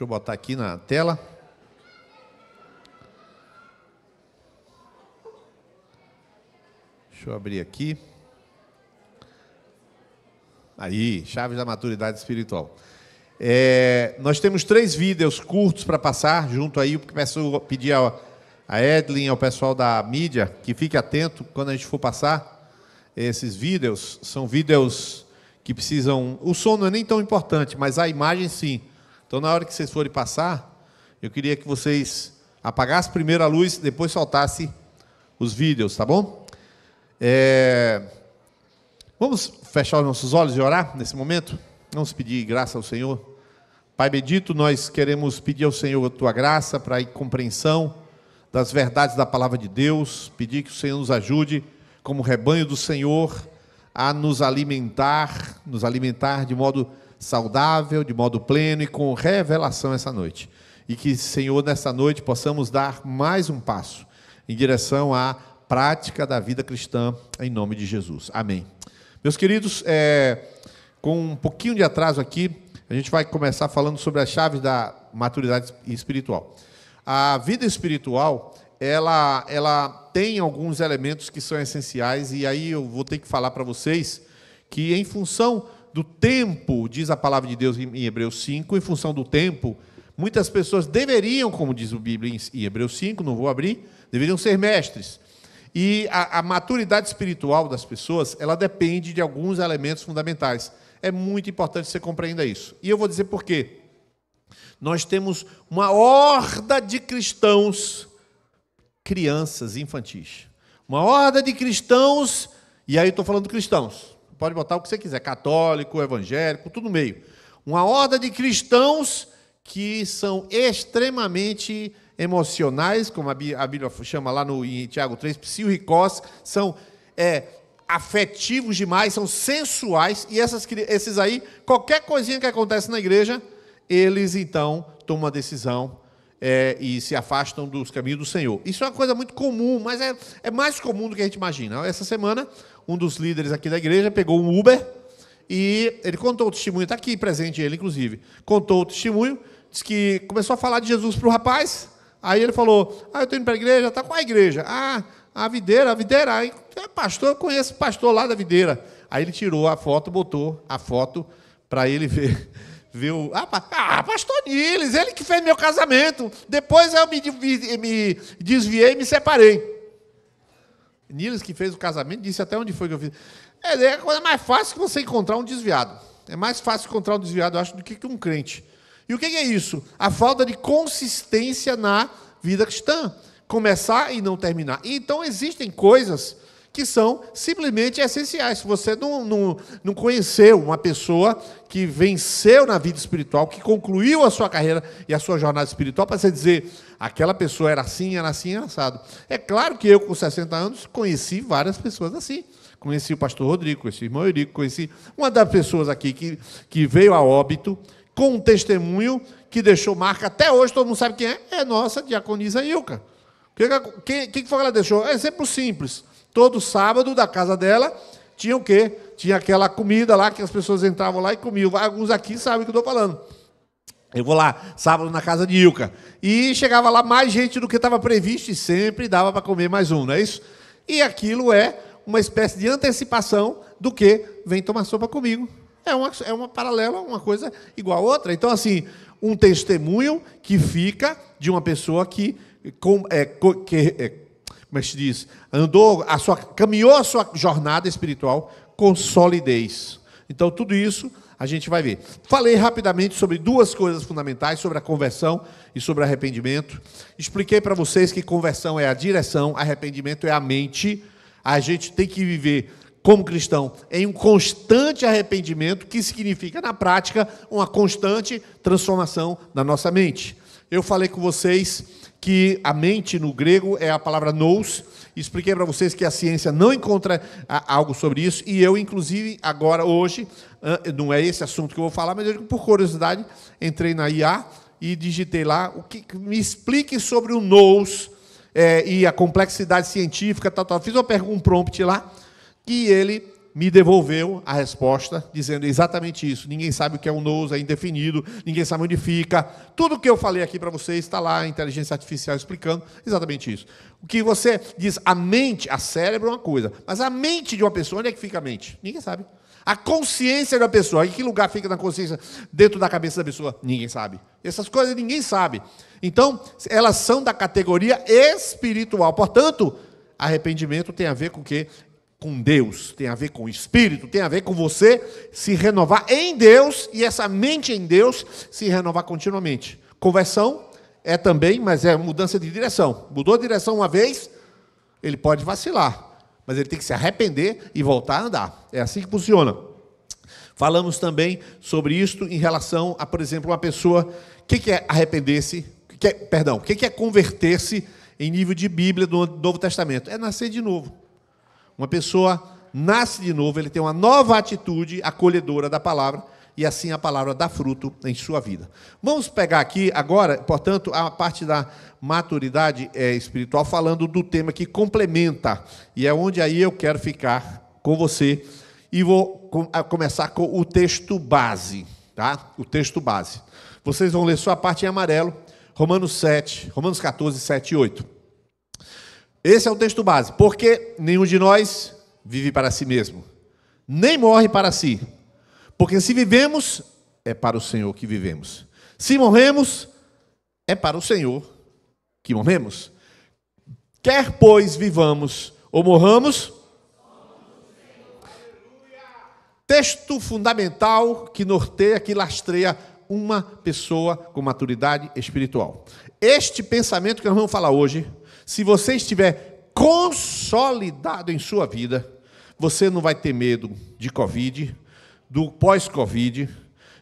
Deixa eu botar aqui na tela. Deixa eu abrir aqui. Aí, chaves da maturidade espiritual. Nós temos 3 vídeos curtos para passar, junto aí, porque peço pedir a Edlin, ao pessoal da mídia, que fique atento quando a gente for passar esses vídeos. São vídeos que precisam... O som não é nem tão importante, mas a imagem sim. Então, na hora que vocês forem passar, eu queria que vocês apagassem primeiro a luz, depois soltassem os vídeos, tá bom? Vamos fechar os nossos olhos e orar nesse momento? Vamos pedir graça ao Senhor. Pai bendito, nós queremos pedir ao Senhor a Tua graça para a compreensão das verdades da Palavra de Deus, pedir que o Senhor nos ajude, como rebanho do Senhor, a nos alimentar de modo saudável, de modo pleno e com revelação essa noite. E que, Senhor, nessa noite possamos dar mais um passo em direção à prática da vida cristã, em nome de Jesus. Amém. Meus queridos, com um pouquinho de atraso aqui, a gente vai começar falando sobre as chaves da maturidade espiritual. A vida espiritual, ela tem alguns elementos que são essenciais, e aí eu vou ter que falar para vocês que, em função do tempo, diz a palavra de Deus em Hebreus 5, em função do tempo, muitas pessoas deveriam, como diz a Bíblia em Hebreus 5, não vou abrir, deveriam ser mestres. E a maturidade espiritual das pessoas, ela depende de alguns elementos fundamentais. É muito importante que você compreenda isso. E eu vou dizer por quê. Nós temos uma horda de cristãos, crianças infantis. Uma horda de cristãos, e aí eu estou falando cristãos. Pode botar o que você quiser, católico, evangélico, tudo no meio. Uma horda de cristãos que são extremamente emocionais, como a Bíblia chama lá em Tiago 3, psiurricós, são afetivos demais, são sensuais, e esses aí, qualquer coisinha que acontece na igreja, eles então tomam uma decisão e se afastam dos caminhos do Senhor. Isso é uma coisa muito comum, mas é mais comum do que a gente imagina. Essa semana, um dos líderes aqui da igreja pegou um Uber e ele contou o testemunho, está aqui presente ele, inclusive, contou o testemunho, disse que começou a falar de Jesus para o rapaz. Aí ele falou, eu estou indo para a igreja, está com a igreja? A videira. Aí, pastor, eu conheço o pastor lá da videira. Aí ele tirou a foto, botou a foto para ele ver pastor Niles, ele que fez meu casamento. Depois eu me desviei e me separei. Niles que fez o casamento, disse até onde foi que eu fiz. É a coisa mais fácil que você encontrar um desviado. É mais fácil encontrar um desviado, eu acho, do que um crente. E o que é isso? A falta de consistência na vida cristã. Começar e não terminar. Então, existem coisas que são simplesmente essenciais. Se você não conheceu uma pessoa que venceu na vida espiritual, que concluiu a sua carreira e a sua jornada espiritual, para você dizer, aquela pessoa era assim, era assado. É claro que eu, com 60 anos, conheci várias pessoas assim. Conheci o pastor Rodrigo, conheci o irmão Eurico, conheci uma das pessoas aqui que veio a óbito, com um testemunho que deixou marca, até hoje todo mundo sabe quem é nossa diaconisa Ilka. Quem foi que ela deixou? É exemplo simples. Todo sábado, da casa dela, tinha o quê? Tinha aquela comida lá, que as pessoas entravam lá e comiam. Alguns aqui sabem o que eu estou falando. Eu vou lá, sábado, na casa de Ilka. E chegava lá mais gente do que estava previsto, e sempre dava para comer mais um, não é isso? E aquilo é uma espécie de antecipação do que vem tomar sopa comigo. É uma paralela, uma coisa igual a outra. Então, assim, um testemunho que fica de uma pessoa que como é que se diz? Caminhou a sua jornada espiritual com solidez. Então, tudo isso a gente vai ver. Falei rapidamente sobre 2 coisas fundamentais, sobre a conversão e sobre arrependimento. Expliquei para vocês que conversão é a direção, arrependimento é a mente. A gente tem que viver como cristão, em um constante arrependimento, que significa, na prática, uma constante transformação da nossa mente. Eu falei com vocês que a mente, no grego, é a palavra nous. Expliquei para vocês que a ciência não encontra algo sobre isso, e eu, inclusive, agora, hoje, não é esse assunto que eu vou falar, mas eu, por curiosidade, entrei na IA e digitei lá, me explique sobre o nous e a complexidade científica, tal. Fiz um prompt lá, e ele me devolveu a resposta, dizendo exatamente isso. Ninguém sabe o que é um nous, é indefinido, ninguém sabe onde fica. Tudo o que eu falei aqui para vocês está lá, a inteligência artificial explicando exatamente isso. O que você diz, a mente, a cérebro é uma coisa, mas a mente de uma pessoa, onde é que fica a mente? Ninguém sabe. A consciência da pessoa, em que lugar fica na consciência dentro da cabeça da pessoa? Ninguém sabe. Essas coisas ninguém sabe. Então, elas são da categoria espiritual. Portanto, arrependimento tem a ver com o quê? Com Deus, tem a ver com o Espírito, tem a ver com você se renovar em Deus e essa mente em Deus se renovar continuamente. Conversão é também, mas é mudança de direção. Mudou a direção uma vez, ele pode vacilar, mas ele tem que se arrepender e voltar a andar. É assim que funciona. Falamos também sobre isto em relação a, por exemplo, uma pessoa, o que é arrepender-se, o que é converter-se em nível de Bíblia do Novo Testamento? É nascer de novo. Uma pessoa nasce de novo, ele tem uma nova atitude acolhedora da palavra, e assim a palavra dá fruto em sua vida. Vamos pegar aqui agora, portanto, a parte da maturidade espiritual, falando do tema que complementa, e é onde aí eu quero ficar com você, e vou começar com o texto base, tá? O texto base. Vocês vão ler só a parte em amarelo, Romanos 14, 7 e 8. Esse é o texto base. Porque nenhum de nós vive para si mesmo, nem morre para si. Porque se vivemos, é para o Senhor que vivemos. Se morremos, é para o Senhor que morremos. Quer, pois, vivamos ou morramos. Texto fundamental que norteia, que lastreia uma pessoa com maturidade espiritual. Este pensamento que nós vamos falar hoje, se você estiver consolidado em sua vida, você não vai ter medo de Covid, do pós-Covid,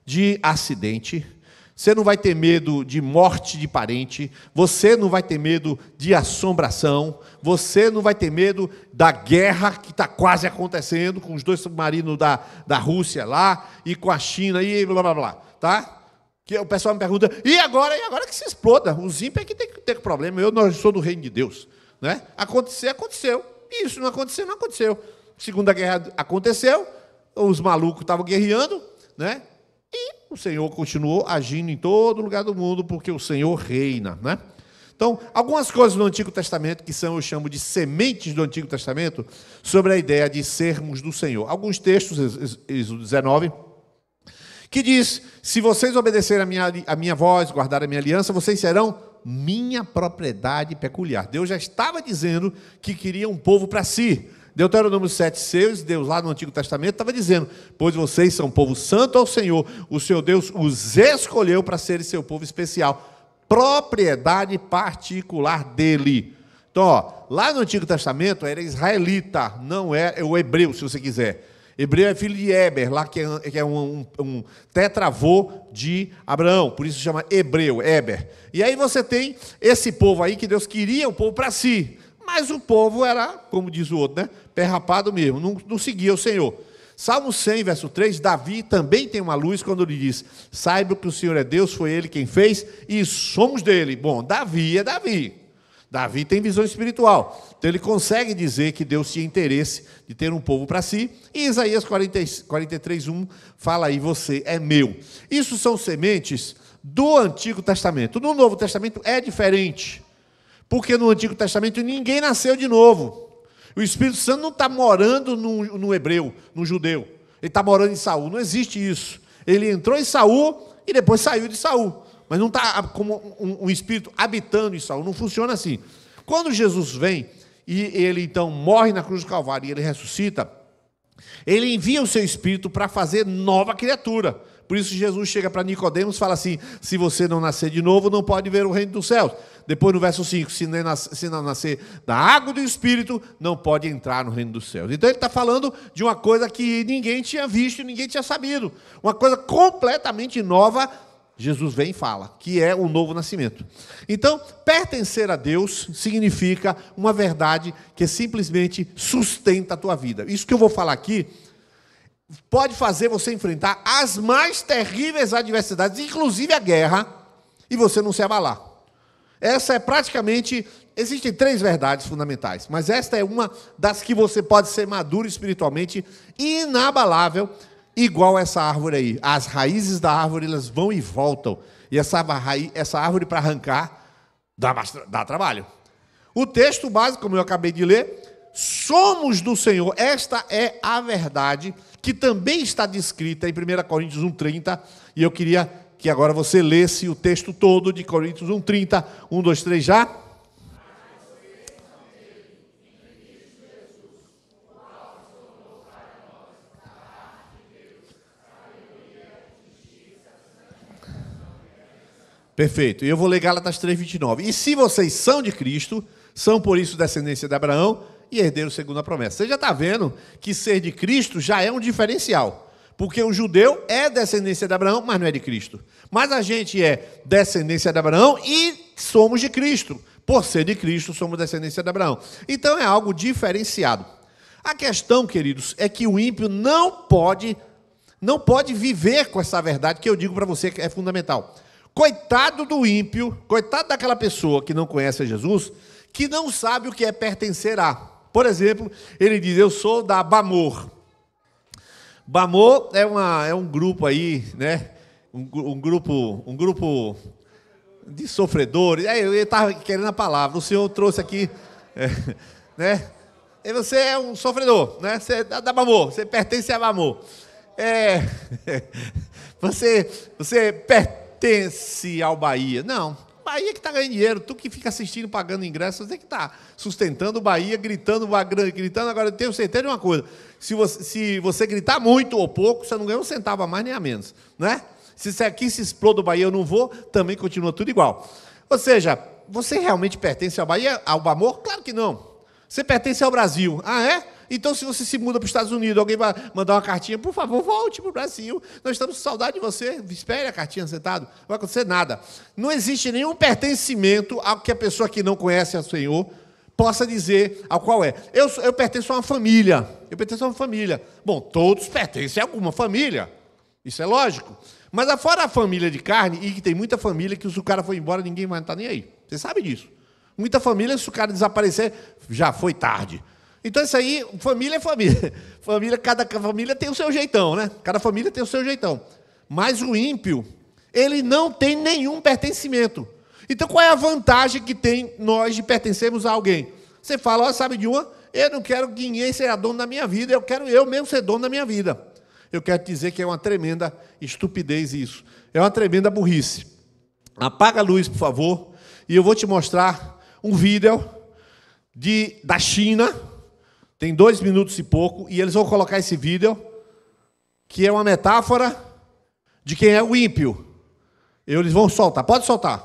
de acidente, você não vai ter medo de morte de parente, você não vai ter medo de assombração, você não vai ter medo da guerra que está quase acontecendo com os 2 submarinos da Rússia lá e com a China e blá, blá, blá, tá? Que o pessoal me pergunta, e agora que se exploda? Os ímpios é que tem que ter problema, eu não sou do reino de Deus. Né? Acontecer, aconteceu. Isso não aconteceu, não aconteceu. Segunda Guerra aconteceu, os malucos estavam guerreando, né? E o Senhor continuou agindo em todo lugar do mundo, porque o Senhor reina. Né? Então, algumas coisas do Antigo Testamento, que são, eu chamo de sementes do Antigo Testamento, sobre a ideia de sermos do Senhor. Alguns textos, Êxodo 19, que diz, se vocês obedecerem a minha voz, guardarem a minha aliança, vocês serão minha propriedade peculiar. Deus já estava dizendo que queria um povo para si. Deuteronômio 7,6, Deus lá no Antigo Testamento estava dizendo, pois vocês são povo santo ao Senhor, o seu Deus os escolheu para serem seu povo especial, propriedade particular dele. Então, ó, lá no Antigo Testamento era israelita, não é o hebreu, se você quiser. Hebreu é filho de Éber, lá que é um tetravô de Abraão, por isso se chama hebreu, Éber. E aí você tem esse povo aí que Deus queria o povo para si, mas o povo era, como diz o outro, né, pé rapado mesmo, não seguia o Senhor. Salmo 100, verso 3, Davi também tem uma luz quando ele diz, saiba que o Senhor é Deus, foi Ele quem fez, e somos dele. Bom, Davi é Davi. Davi tem visão espiritual, então ele consegue dizer que Deus tinha interesse de ter um povo para si, e Isaías 43:1 fala aí, você é meu. Isso são sementes do Antigo Testamento. No Novo Testamento é diferente, porque no Antigo Testamento ninguém nasceu de novo. O Espírito Santo não está morando no hebreu, no judeu, ele está morando em Saul, não existe isso. Ele entrou em Saul e depois saiu de Saul. Mas não está como um espírito habitando em Saul, não funciona assim. Quando Jesus vem, e ele então morre na cruz do Calvário, e ele ressuscita, ele envia o seu espírito para fazer nova criatura. Por isso Jesus chega para Nicodemos e fala assim, se você não nascer de novo, não pode ver o reino dos céus. Depois no verso 5, se não nascer da água do Espírito, não pode entrar no reino dos céus. Então ele está falando de uma coisa que ninguém tinha visto, ninguém tinha sabido. Uma coisa completamente nova, Jesus vem e fala, que é o novo nascimento. Então, pertencer a Deus significa uma verdade que simplesmente sustenta a tua vida. Isso que eu vou falar aqui pode fazer você enfrentar as mais terríveis adversidades, inclusive a guerra, e você não se abalar. Essa é praticamente... Existem 3 verdades fundamentais, mas esta é uma das que você pode ser maduro espiritualmente, inabalável, igual essa árvore aí. As raízes da árvore, elas vão e voltam. E essa árvore, para arrancar, dá trabalho. O texto básico, como eu acabei de ler, somos do Senhor. Esta é a verdade, que também está descrita em 1 Coríntios 1,30, e eu queria que agora você lesse o texto todo de Coríntios 1,30. 1, 2, 3, já. Perfeito. E eu vou ler Gálatas 3:29. E se vocês são de Cristo, são por isso descendência de Abraão e herdeiros segundo a promessa. Você já está vendo que ser de Cristo já é um diferencial. Porque o judeu é descendência de Abraão, mas não é de Cristo. Mas a gente é descendência de Abraão e somos de Cristo. Por ser de Cristo, somos descendência de Abraão. Então é algo diferenciado. A questão, queridos, é que o ímpio não pode viver com essa verdade que eu digo para você que é fundamental. Coitado do ímpio, coitado daquela pessoa que não conhece a Jesus, que não sabe o que é pertencer a. Por exemplo, ele diz, eu sou da Bamor. Bamor é um grupo aí, né? Um grupo de sofredores. Eu estava querendo a palavra, o senhor trouxe aqui, né? E você é um sofredor, né? Você é da Bamor, você pertence a Bamor. Você pertence ao Bahia. Não, Bahia que está ganhando dinheiro, tu que fica assistindo, pagando ingresso, você que está sustentando o Bahia, gritando. Agora eu tenho certeza de uma coisa, se você gritar muito ou pouco, você não ganha um centavo a mais nem a menos, né? Se aqui se exploda o Bahia, eu não vou, também continua tudo igual. Ou seja, você realmente pertence ao Bahia, ao Bamor? Claro que não. Você pertence ao Brasil. Ah, é? Então, se você se muda para os Estados Unidos, alguém vai mandar uma cartinha, por favor, volte para o Brasil. Nós estamos com saudade de você. Espere a cartinha sentado. Não vai acontecer nada. Não existe nenhum pertencimento ao que a pessoa que não conhece ao Senhor possa dizer ao qual é. Eu pertenço a uma família. Eu pertenço a uma família. Bom, todos pertencem a alguma família. Isso é lógico. Mas fora a família de carne, e que tem muita família que se o cara for embora, ninguém vai estar nem aí. Você sabe disso. Muita família, se o cara desaparecer, já foi tarde. Então, isso aí, família é família. Cada família tem o seu jeitão, né? Cada família tem o seu jeitão. Mas o ímpio, ele não tem nenhum pertencimento. Então, qual é a vantagem que tem nós de pertencermos a alguém? Você fala, ó, sabe de uma? Eu não quero que ninguém seja dono da minha vida, eu quero eu mesmo ser dono da minha vida. Eu quero te dizer que é uma tremenda estupidez isso. É uma tremenda burrice. Apaga a luz, por favor, e eu vou te mostrar um vídeo da China. Tem 2 minutos e pouco, e eles vão colocar esse vídeo, que é uma metáfora de quem é o ímpio. Eles vão soltar, pode soltar.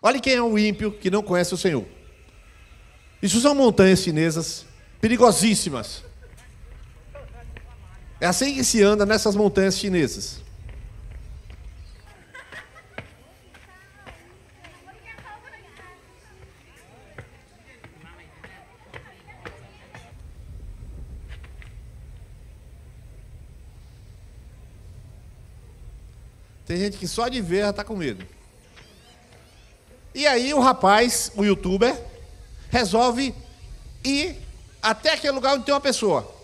Olha quem é o ímpio que não conhece o Senhor. Isso são montanhas chinesas perigosíssimas. É assim que se anda nessas montanhas chinesas. Tem gente que só de ver já está com medo. E aí o rapaz, o youtuber, resolve ir até aquele lugar onde tem uma pessoa.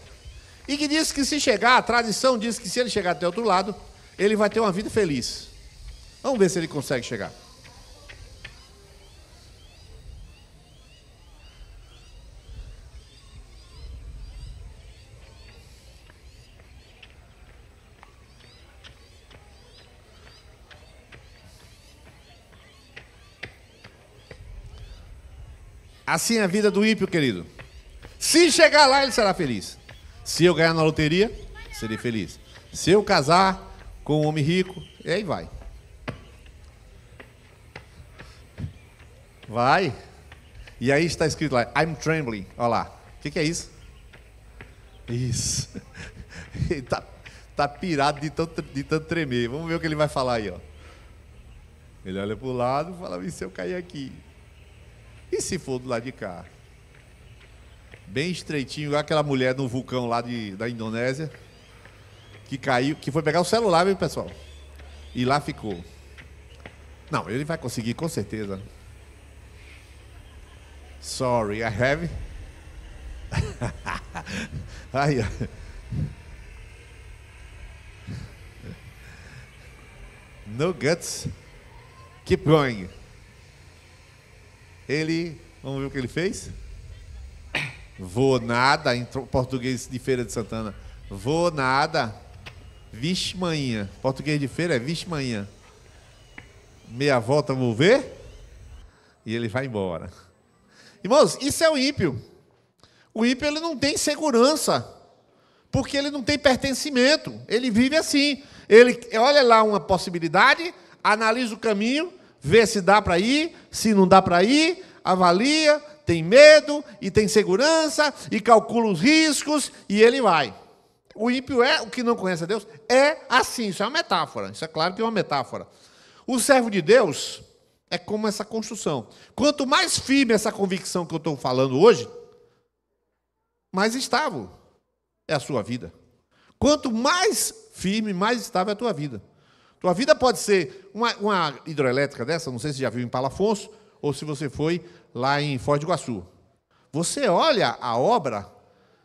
E que diz que se chegar, a tradição diz que se ele chegar até o outro lado, ele vai ter uma vida feliz. Vamos ver se ele consegue chegar. Assim é a vida do ímpio, querido. Se chegar lá, ele será feliz. Se eu ganhar na loteria, serei feliz. Se eu casar com um homem rico, e aí vai. Vai. E aí está escrito lá, I'm trembling. Olha lá. O que é isso? Isso. Ele tá pirado de tanto tremer. Vamos ver o que ele vai falar aí, ó. Ele olha para o lado e fala, e se eu cair aqui? E se for do lado de cá? Bem estreitinho, igual aquela mulher no vulcão lá da Indonésia, que caiu, que foi pegar o celular, viu, pessoal? E lá ficou. Não, ele vai conseguir, com certeza. Sorry, I have. Ai, no guts. Keep going. Vamos ver o que ele fez? Vou nada, em português de Feira de Santana. Vou nada. Vixe manhã. Português de feira é vixe manhã. Meia volta, vou ver. E ele vai embora. Irmãos, isso é o ímpio. O ímpio, ele não tem segurança. Porque ele não tem pertencimento. Ele vive assim. Ele olha lá uma possibilidade, analisa o caminho, vê se dá para ir, se não dá para ir, avalia, tem medo e tem segurança e calcula os riscos e ele vai. O ímpio o que não conhece a Deus, é assim, isso é uma metáfora, isso é claro que é uma metáfora. O servo de Deus é como essa construção. Quanto mais firme essa convicção que eu estou falando hoje, mais estável é a sua vida. Quanto mais firme, mais estável é a tua vida. Tua vida pode ser uma hidroelétrica dessa, não sei se já viu em Palafonso, ou se você foi lá em Foz do Iguaçu. Você olha a obra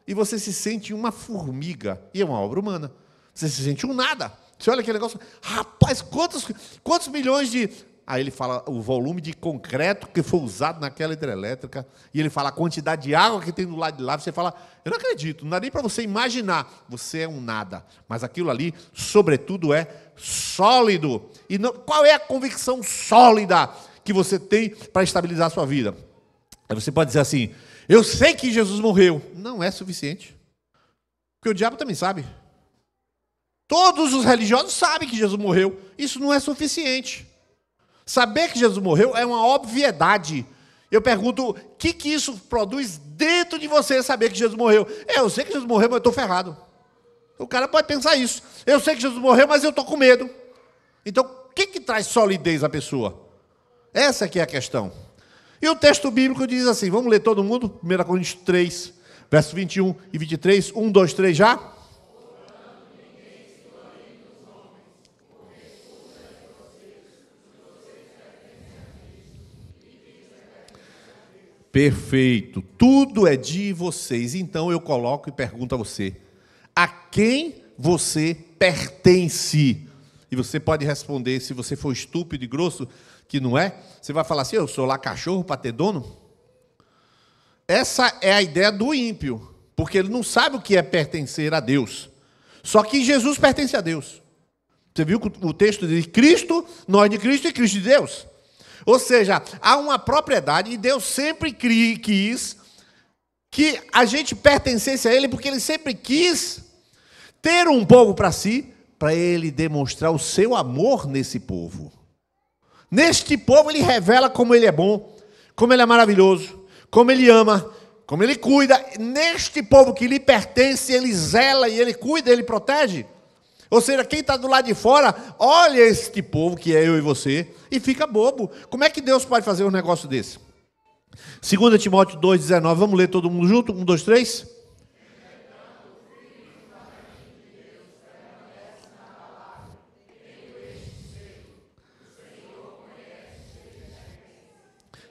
e você se sente uma formiga. E é uma obra humana. Você se sente um nada. Você olha aquele negócio, rapaz, quantos milhões de... Aí ele fala o volume de concreto que foi usado naquela hidrelétrica, e ele fala a quantidade de água que tem do lado de lá, você fala, eu não acredito, não dá nem para você imaginar, você é um nada. Mas aquilo ali, sobretudo, é sólido. E não, qual é a convicção sólida que você tem para estabilizar a sua vida? Aí você pode dizer assim, eu sei que Jesus morreu. Não é suficiente. Porque o diabo também sabe. Todos os religiosos sabem que Jesus morreu. Isso não é suficiente. Saber que Jesus morreu é uma obviedade. Eu pergunto, o que isso produz dentro de você saber que Jesus morreu? Eu sei que Jesus morreu, mas eu estou ferrado. O cara pode pensar isso. Eu sei que Jesus morreu, mas eu estou com medo. Então, o que traz solidez à pessoa? Essa aqui é a questão. E o texto bíblico diz assim, vamos ler todo mundo? 1 Coríntios 3, versos 21 e 23. 1, 2, 3 já? Perfeito. Tudo é de vocês. Então eu coloco e pergunto a você, a quem você pertence? E você pode responder, se você for estúpido e grosso, que não é, você vai falar assim, eu sou lá cachorro para ter dono? Essa é a ideia do ímpio, porque ele não sabe o que é pertencer a Deus. Só que Jesus pertence a Deus. Você viu que o texto diz Cristo, nós de Cristo e Cristo de Deus. Ou seja, há uma propriedade, e Deus sempre quis que a gente pertencesse a Ele, porque Ele sempre quis ter um povo para si, para Ele demonstrar o seu amor nesse povo. Neste povo Ele revela como Ele é bom, como Ele é maravilhoso, como Ele ama, como Ele cuida. Neste povo que lhe pertence, Ele zela e Ele cuida, Ele protege. Ou seja, quem está do lado de fora, olha este povo que é eu e você, e fica bobo. Como é que Deus pode fazer um negócio desse? 2 Timóteo 2,19, vamos ler todo mundo junto? 1, 2, 3.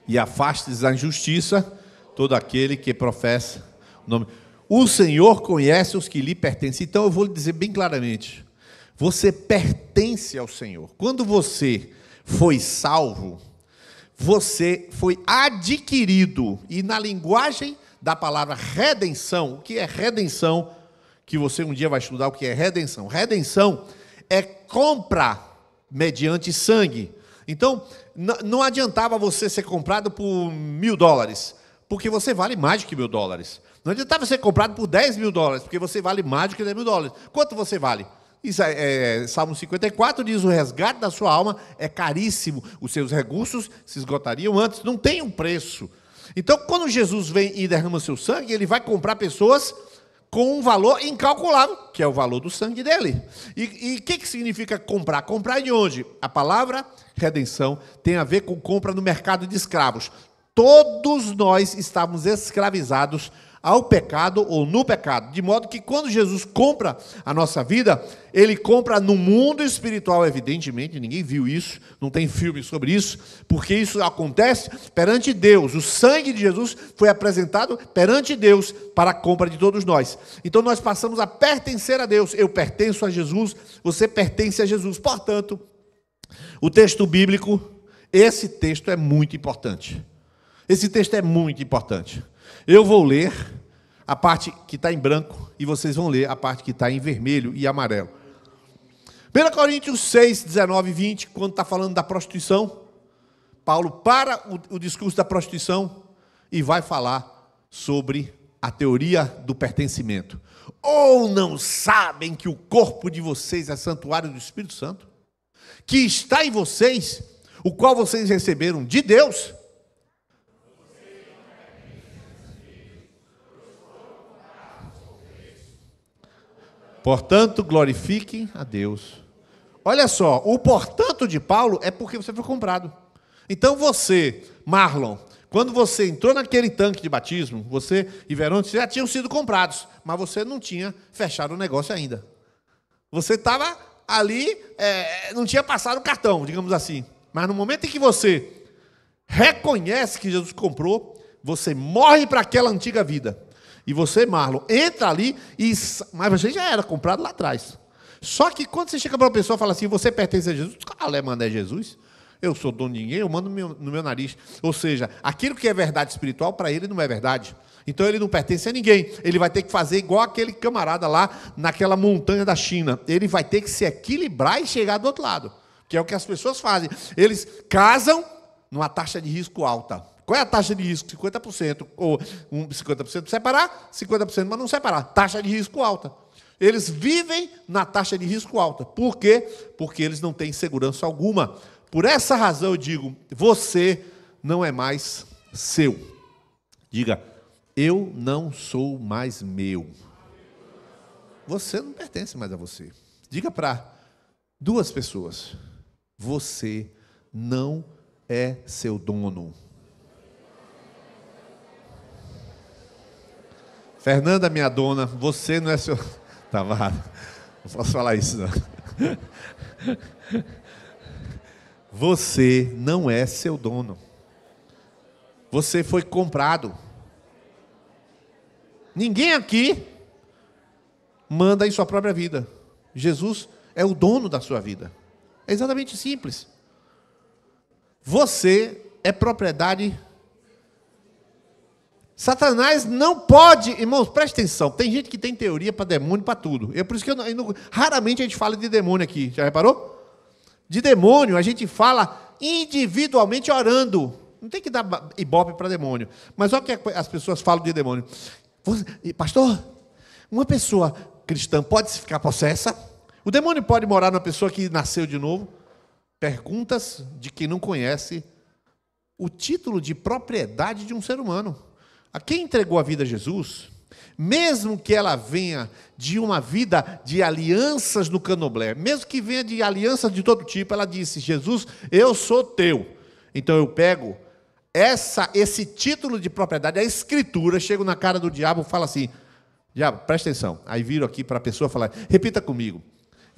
E afaste-se da injustiça todo aquele que professa o nome. O Senhor conhece os que lhe pertencem. Então eu vou lhe dizer bem claramente, você pertence ao Senhor. Quando você foi salvo, você foi adquirido. E na linguagem da palavra redenção, o que é redenção? Que você um dia vai estudar o que é redenção. Redenção é compra mediante sangue. Então, não adiantava você ser comprado por $1.000, porque você vale mais do que $1.000. Não adiantava ser comprado por $10.000, porque você vale mais do que $10.000. Quanto você vale? Isso Salmo 54 diz, o resgate da sua alma é caríssimo. Os seus recursos se esgotariam antes, não tem um preço. Então, quando Jesus vem e derrama seu sangue, ele vai comprar pessoas com um valor incalculável, que é o valor do sangue dele. E o que significa comprar? Comprar de onde? A palavra redenção tem a ver com compra no mercado de escravos. Todos nós estávamos escravizados ao pecado ou no pecado. De modo que quando Jesus compra a nossa vida, ele compra no mundo espiritual, evidentemente, ninguém viu isso, não tem filme sobre isso, porque isso acontece perante Deus. O sangue de Jesus foi apresentado perante Deus para a compra de todos nós. Então nós passamos a pertencer a Deus. Eu pertenço a Jesus, você pertence a Jesus. Portanto, o texto bíblico, esse texto é muito importante. Esse texto é muito importante. Eu vou ler a parte que está em branco e vocês vão ler a parte que está em vermelho e amarelo. 1 Coríntios 6, 19 e 20, quando está falando da prostituição, Paulo para o discurso da prostituição e vai falar sobre a teoria do pertencimento. Ou não sabem que o corpo de vocês é santuário do Espírito Santo, que está em vocês, o qual vocês receberam de Deus? Portanto, glorifiquem a Deus. Olha só, o portanto de Paulo é porque você foi comprado. Então você, Marlon, quando você entrou naquele tanque de batismo, você e Verônica já tinham sido comprados, mas você não tinha fechado o negócio ainda. Você estava ali, não tinha passado o cartão, digamos assim. Mas no momento em que você reconhece que Jesus comprou, você morre para aquela antiga vida. E você, Marlon, entra ali, mas você já era comprado lá atrás. Só que quando você chega para uma pessoa e fala assim, você pertence a Jesus, qual manda é Jesus? Eu sou dono de ninguém, eu mando no meu nariz. Ou seja, aquilo que é verdade espiritual, para ele não é verdade. Então ele não pertence a ninguém. Ele vai ter que fazer igual aquele camarada lá, naquela montanha da China. Ele vai ter que se equilibrar e chegar do outro lado. Que é o que as pessoas fazem. Eles casam numa taxa de risco alta. Qual é a taxa de risco? 50%. Ou 50% separar, 50% mas não separar. Taxa de risco alta. Eles vivem na taxa de risco alta. Por quê? Porque eles não têm segurança alguma. Por essa razão eu digo, você não é mais seu. Diga, eu não sou mais meu. Você não pertence mais a você. Diga para duas pessoas, você não é seu dono. Fernanda, minha dona, você não é seu... Estava errado. Não posso falar isso, não. Você não é seu dono. Você foi comprado. Ninguém aqui manda em sua própria vida. Jesus é o dono da sua vida. É exatamente simples. Você é propriedade. Satanás não pode, irmãos, preste atenção, tem gente que tem teoria para demônio, para tudo. É por isso que raramente a gente fala de demônio aqui, já reparou? De demônio a gente fala individualmente orando. Não tem que dar ibope para demônio. Mas olha o que as pessoas falam de demônio. Pastor, uma pessoa cristã pode ficar possessa? O demônio pode morar numa pessoa que nasceu de novo? Perguntas de quem não conhece o título de propriedade de um ser humano. A quem entregou a vida a Jesus, mesmo que ela venha de uma vida de alianças no candomblé, mesmo que venha de alianças de todo tipo, ela disse, Jesus, eu sou teu. Então eu pego esse título de propriedade, a escritura, chego na cara do diabo e falo assim, diabo, presta atenção. Aí viro aqui para a pessoa falar, repita comigo,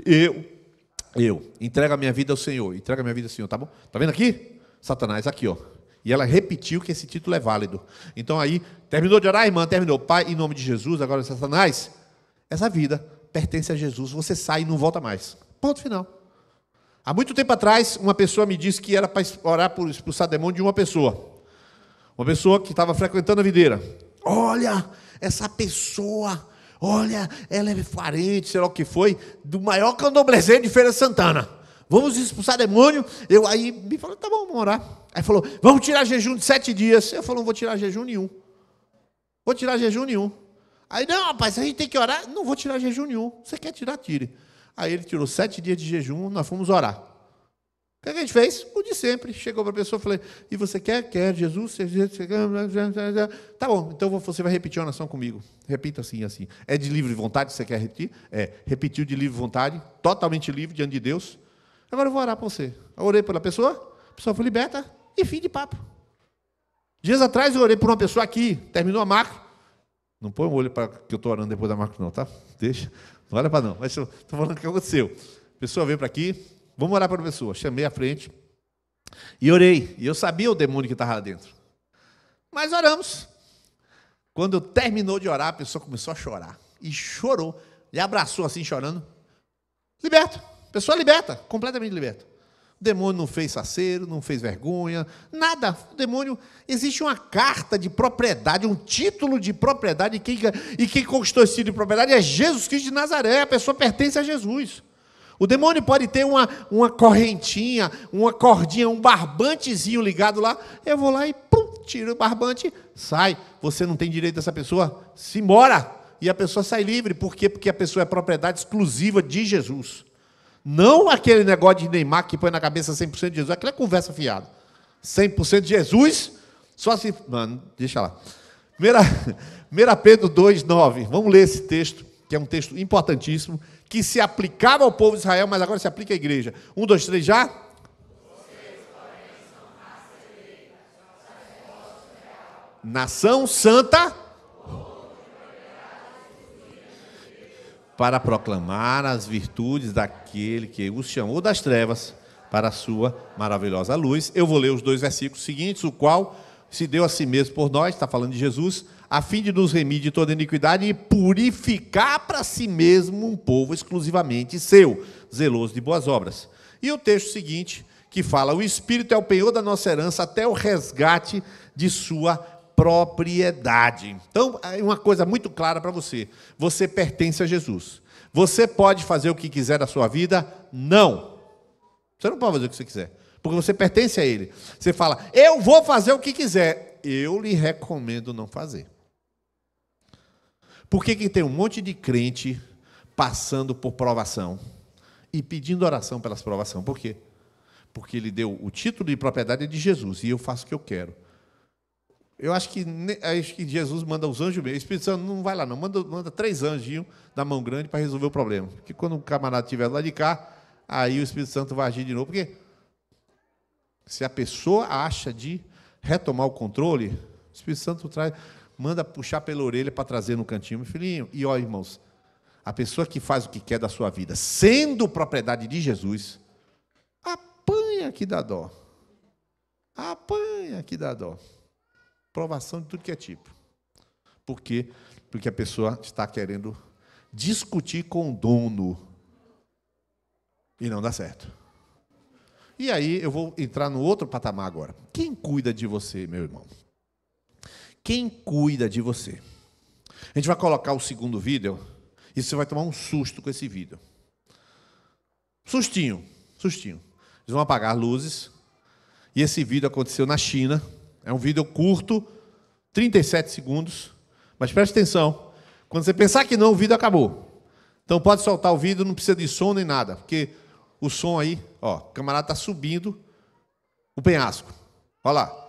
eu entrego a minha vida ao Senhor, entrega a minha vida ao Senhor, tá bom? Tá vendo aqui? Satanás, aqui, ó. E ela repetiu que esse título é válido. Então aí, terminou de orar, irmã? Terminou. Pai, em nome de Jesus, agora Satanás, essa vida pertence a Jesus, você sai e não volta mais. Ponto final. Há muito tempo atrás, uma pessoa me disse que era para orar por expulsar demônio de uma pessoa. Uma pessoa que estava frequentando a videira. Olha, essa pessoa, olha, ela é parente, sei lá o que foi, do maior candomblezeiro de Feira de Santana. Vamos expulsar demônio. Eu aí me falou, tá bom, vamos orar. Aí falou, vamos tirar jejum de 7 dias. Eu falei, não vou tirar jejum nenhum. Vou tirar jejum nenhum. Aí, não, rapaz, a gente tem que orar. Não vou tirar jejum nenhum. Você quer tirar, tire. Aí ele tirou 7 dias de jejum, nós fomos orar. O que a gente fez? O de sempre. Chegou para a pessoa e falei, e você quer? Quer, Jesus? Tá bom, então você vai repetir uma oração comigo. Repita assim, assim. É de livre vontade que você quer repetir? É, repetiu de livre vontade, totalmente livre diante de Deus. Agora eu vou orar para você. Eu orei pela pessoa, a pessoa foi liberta e fim de papo. Dias atrás eu orei por uma pessoa aqui, terminou a marca, Não põe o olho para que eu estou orando depois da Marcos, não, tá? Deixa. Não olha para não. Mas estou falando o que aconteceu. A pessoa veio para aqui, vamos orar para a pessoa. Chamei à frente e orei. E eu sabia o demônio que estava lá dentro. Mas oramos. Quando terminou de orar, a pessoa começou a chorar. E chorou. E abraçou assim, chorando. Liberta. A pessoa liberta, completamente liberta. O demônio não fez faceiro, não fez vergonha, nada. O demônio, existe uma carta de propriedade, um título de propriedade, e quem conquistou esse título de propriedade é Jesus Cristo de Nazaré, a pessoa pertence a Jesus. O demônio pode ter uma correntinha, uma cordinha, um barbantezinho ligado lá, eu vou lá e pum, tiro o barbante, sai. Você não tem direito dessa pessoa, se embora. E a pessoa sai livre. Por quê? Porque a pessoa é propriedade exclusiva de Jesus. Não aquele negócio de Neymar que põe na cabeça 100% de Jesus. Aquilo é conversa fiada. 100% de Jesus, só se... Mano, deixa lá. 1 Pedro 2,9. Vamos ler esse texto, que é um texto importantíssimo, que se aplicava ao povo de Israel, mas agora se aplica à igreja. 1, 2, 3, já? Nação santa... para proclamar as virtudes daquele que os chamou das trevas para a sua maravilhosa luz. Eu vou ler os 2 versículos seguintes, o qual se deu a si mesmo por nós, está falando de Jesus, a fim de nos remir de toda iniquidade e purificar para si mesmo um povo exclusivamente seu, zeloso de boas obras. E o texto seguinte, que fala, o Espírito é o penhor da nossa herança até o resgate de sua propriedade. Então, uma coisa muito clara para você. Você pertence a Jesus. Você pode fazer o que quiser da sua vida? Não. Você não pode fazer o que você quiser, porque você pertence a Ele. Você fala, eu vou fazer o que quiser. Eu lhe recomendo não fazer. Por que tem um monte de crente passando por provação e pedindo oração pelas provações? Por quê? Porque ele deu o título de propriedade de Jesus e eu faço o que eu quero. Eu acho que Jesus manda os anjos mesmo. O Espírito Santo não vai lá, não. Manda 3 anjinhos da mão grande para resolver o problema. Porque quando o camarada estiver lá de cá, aí o Espírito Santo vai agir de novo. Porque se a pessoa acha de retomar o controle, o Espírito Santo manda puxar pela orelha para trazer no cantinho. Meu filhinho, e ó, irmãos, a pessoa que faz o que quer da sua vida, sendo propriedade de Jesus, apanha que dá dó. Apanha que dá dó. Provação de tudo que é tipo. Por quê? Porque a pessoa está querendo discutir com o dono e não dá certo. E aí eu vou entrar no outro patamar agora. Quem cuida de você, meu irmão? Quem cuida de você? A gente vai colocar o segundo vídeo e você vai tomar um susto com esse vídeo. Sustinho. Eles vão apagar luzes. E esse vídeo aconteceu na China. É um vídeo curto, 37 segundos. Mas preste atenção. Quando você pensar que não, o vídeo acabou. Então pode soltar o vídeo, não precisa de som nem nada. Porque o som aí, ó, o camarada está subindo o penhasco. Olha lá.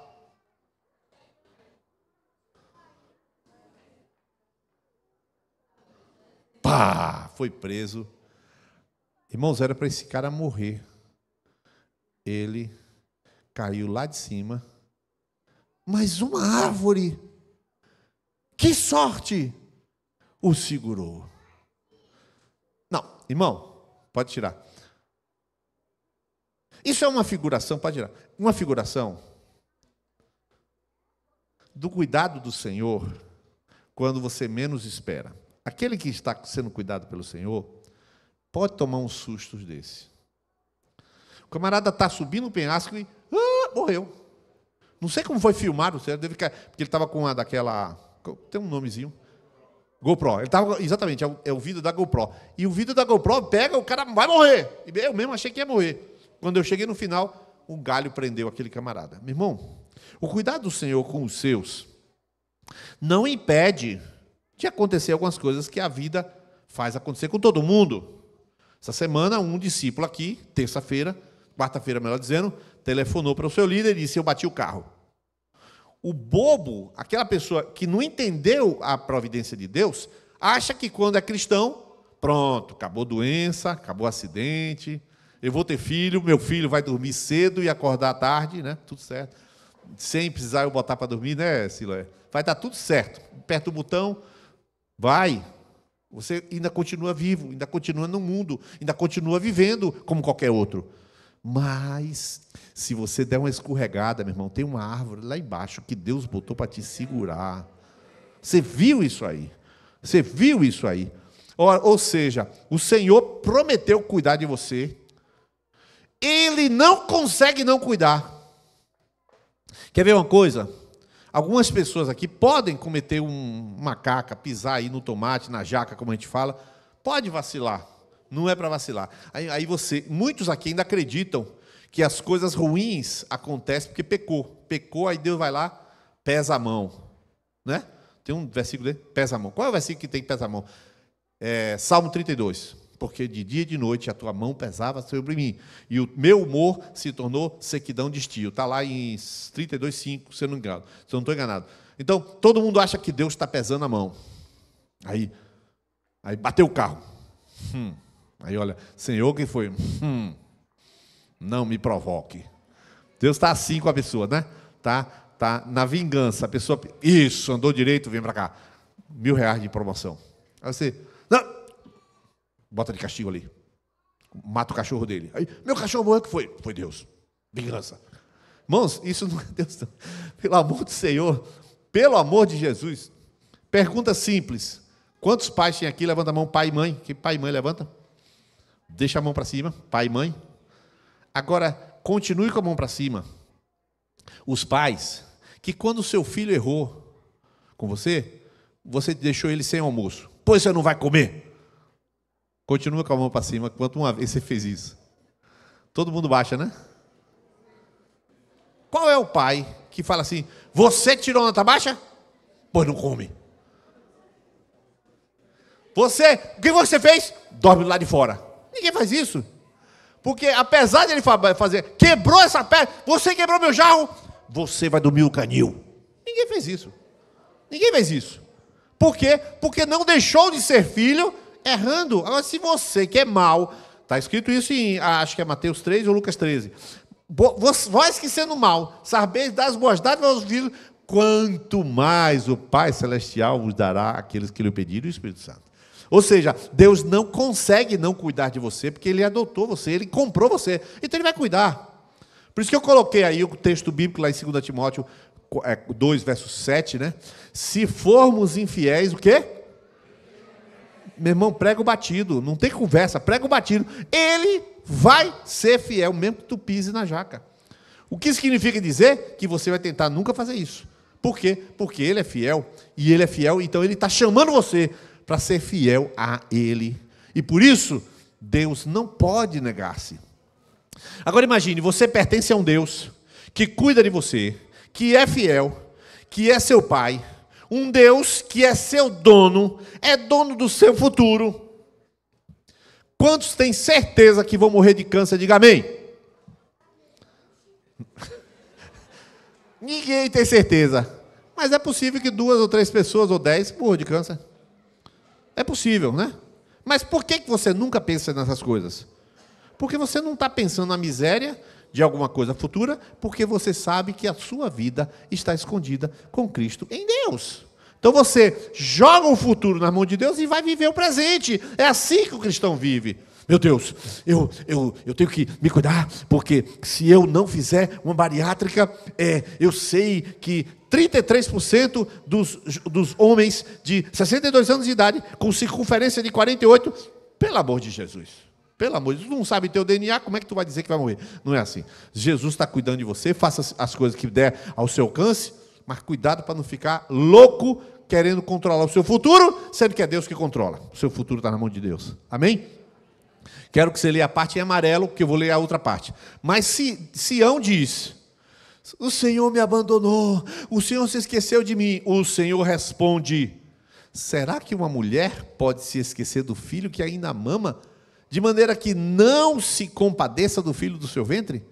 Pá! Foi preso. Irmãos, era para esse cara morrer. Ele caiu lá de cima. Mas uma árvore, que sorte, o segurou. Não, irmão, pode tirar. Isso é uma figuração, pode tirar. Uma figuração do cuidado do Senhor quando você menos espera. Aquele que está sendo cuidado pelo Senhor pode tomar uns sustos desse. O camarada está subindo o penhasco e morreu. Não sei como foi filmado, porque ele estava com uma daquela... Tem um nomezinho. GoPro. Ele estava, exatamente, é o vídeo da GoPro. E o vídeo da GoPro pega, o cara vai morrer. E eu mesmo achei que ia morrer. Quando eu cheguei no final, um galho prendeu aquele camarada. Meu irmão, o cuidado do Senhor com os seus não impede de acontecer algumas coisas que a vida faz acontecer com todo mundo. Essa semana, um discípulo aqui, terça-feira, quarta-feira, melhor dizendo, telefonou para o seu líder e disse, eu bati o carro. O bobo, aquela pessoa que não entendeu a providência de Deus, acha que quando é cristão, pronto, acabou doença, acabou acidente, eu vou ter filho, meu filho vai dormir cedo e acordar tarde, né? Tudo certo. Sem precisar eu botar para dormir, né, Siloé? Vai dar tudo certo. Aperta o botão, Vai. Você ainda continua vivo, ainda continua no mundo, ainda continua vivendo como qualquer outro. Mas, se você der uma escorregada, meu irmão, tem uma árvore lá embaixo que Deus botou para te segurar. Você viu isso aí? Você viu isso aí? Ou seja, o Senhor prometeu cuidar de você. Ele não consegue não cuidar. Quer ver uma coisa? Algumas pessoas aqui podem cometer uma caca, pisar aí no tomate, na jaca, como a gente fala. Pode vacilar. Não é para vacilar. Muitos aqui ainda acreditam que as coisas ruins acontecem porque pecou. Pecou, aí Deus vai lá, pesa a mão. Né? Tem um versículo dele, pesa a mão. Qual é o versículo que tem pesa a mão? Salmo 32. Porque de dia e de noite a tua mão pesava sobre mim, e o meu humor se tornou sequidão de estio. Está lá em 32:5, se eu não estou enganado. Então, todo mundo acha que Deus está pesando a mão. Aí bateu o carro. Aí olha, Senhor, quem foi? Não me provoque. Deus está assim com a pessoa, né? Tá na vingança. A pessoa, isso, andou direito, vem para cá. R$1.000 de promoção. Aí você, não, bota de castigo ali. Mata o cachorro dele. Aí, meu cachorro morreu, que foi? Foi Deus. Vingança. Irmãos, isso não é Deus, não. Pelo amor do Senhor, pelo amor de Jesus. Pergunta simples. Quantos pais tem aqui? Levanta a mão, pai e mãe. Que pai e mãe levanta? Deixa a mão para cima, pai e mãe. Agora, continue com a mão para cima. Os pais, que quando o seu filho errou com você deixou ele sem almoço. Pois você não vai comer. Continua com a mão para cima, quanto uma vez você fez isso. Todo mundo baixa, né? Qual é o pai que fala assim, você tirou nota baixa? Pois não come. O que você fez? Dorme lá de fora. Ninguém faz isso. Porque apesar de ele fazer, quebrou essa pedra, você quebrou meu jarro, você vai dormir no canil. Ninguém fez isso. Ninguém fez isso. Por quê? Porque não deixou de ser filho errando. Agora, se você que é mau, está escrito isso em, acho que é Mateus 3 ou Lucas 13. Vós que sendo mal, sabeis dar as boas dádivas aos filhos, quanto mais o Pai Celestial vos dará aqueles que lhe pediram o Espírito Santo. Ou seja, Deus não consegue não cuidar de você, porque Ele adotou você, Ele comprou você, então Ele vai cuidar. Por isso que eu coloquei aí o texto bíblico lá em 2 Timóteo 2, verso 7, né? Se formos infiéis, o quê? Meu irmão, prega o batido, não tem conversa, prega o batido. Ele vai ser fiel, mesmo que tu pise na jaca. O que significa dizer? Que você vai tentar nunca fazer isso. Por quê? Porque Ele é fiel, e Ele é fiel, então Ele está chamando você para ser fiel a Ele. E por isso, Deus não pode negar-se. Agora imagine, você pertence a um Deus que cuida de você, que é fiel, que é seu Pai, um Deus que é seu dono, é dono do seu futuro. Quantos têm certeza que vão morrer de câncer? Diga amém. Ninguém tem certeza. Mas é possível que 2 ou 3 pessoas, ou 10, morram de câncer. É possível, né? Mas por que você nunca pensa nessas coisas? Porque você não está pensando na miséria de alguma coisa futura, porque você sabe que a sua vida está escondida com Cristo em Deus. Então você joga o futuro na mão de Deus e vai viver o presente. É assim que o cristão vive. Meu Deus, eu tenho que me cuidar, porque se eu não fizer uma bariátrica, eu sei que 33% dos homens de 62 anos de idade, com circunferência de 48, pelo amor de Jesus. Pelo amor de Deus, tu não sabe teu DNA, como é que tu vai dizer que vai morrer? Não é assim. Jesus está cuidando de você, faça as coisas que der ao seu alcance, mas cuidado para não ficar louco, querendo controlar o seu futuro, sendo que é Deus que controla. O seu futuro está na mão de Deus. Amém? Quero que você leia a parte em amarelo, que eu vou ler a outra parte. Mas Sião diz, o Senhor me abandonou, o Senhor se esqueceu de mim. O Senhor responde, será que uma mulher pode se esquecer do filho que ainda mama, de maneira que não se compadeça do filho do seu ventre?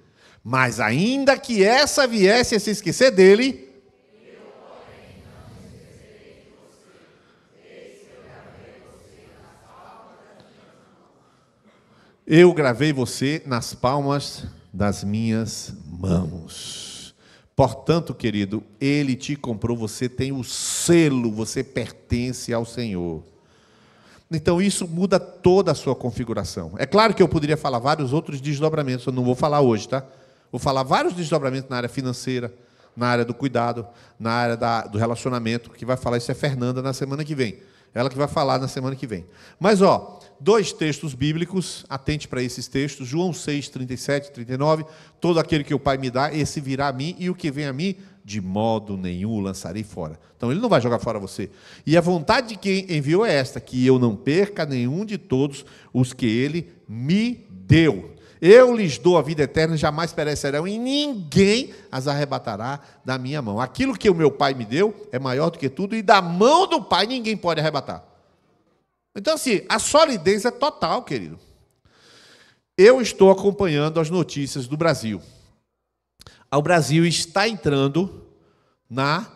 Mas ainda que essa viesse a se esquecer dele, eu gravei você nas palmas das minhas mãos. Portanto, querido, ele te comprou, você tem o selo, você pertence ao Senhor. Então, isso muda toda a sua configuração. É claro que eu poderia falar vários outros desdobramentos, eu não vou falar hoje, tá? Vou falar vários desdobramentos na área financeira, na área do cuidado, na área do relacionamento. Que vai falar isso é Fernanda na semana que vem. Ela que vai falar na semana que vem. Mas, 2 textos bíblicos, atente para esses textos. João 6, 37, 39. Todo aquele que o Pai me dá, esse virá a mim, e o que vem a mim, de modo nenhum o lançarei fora. Então, ele não vai jogar fora você. E a vontade de quem enviou é esta, que eu não perca nenhum de todos os que ele me deu. Eu lhes dou a vida eterna, jamais perecerão, e ninguém as arrebatará da minha mão. Aquilo que o meu Pai me deu é maior do que tudo, e da mão do Pai ninguém pode arrebatar. Então, assim, a solidez é total, querido. Eu estou acompanhando as notícias do Brasil. O Brasil está entrando na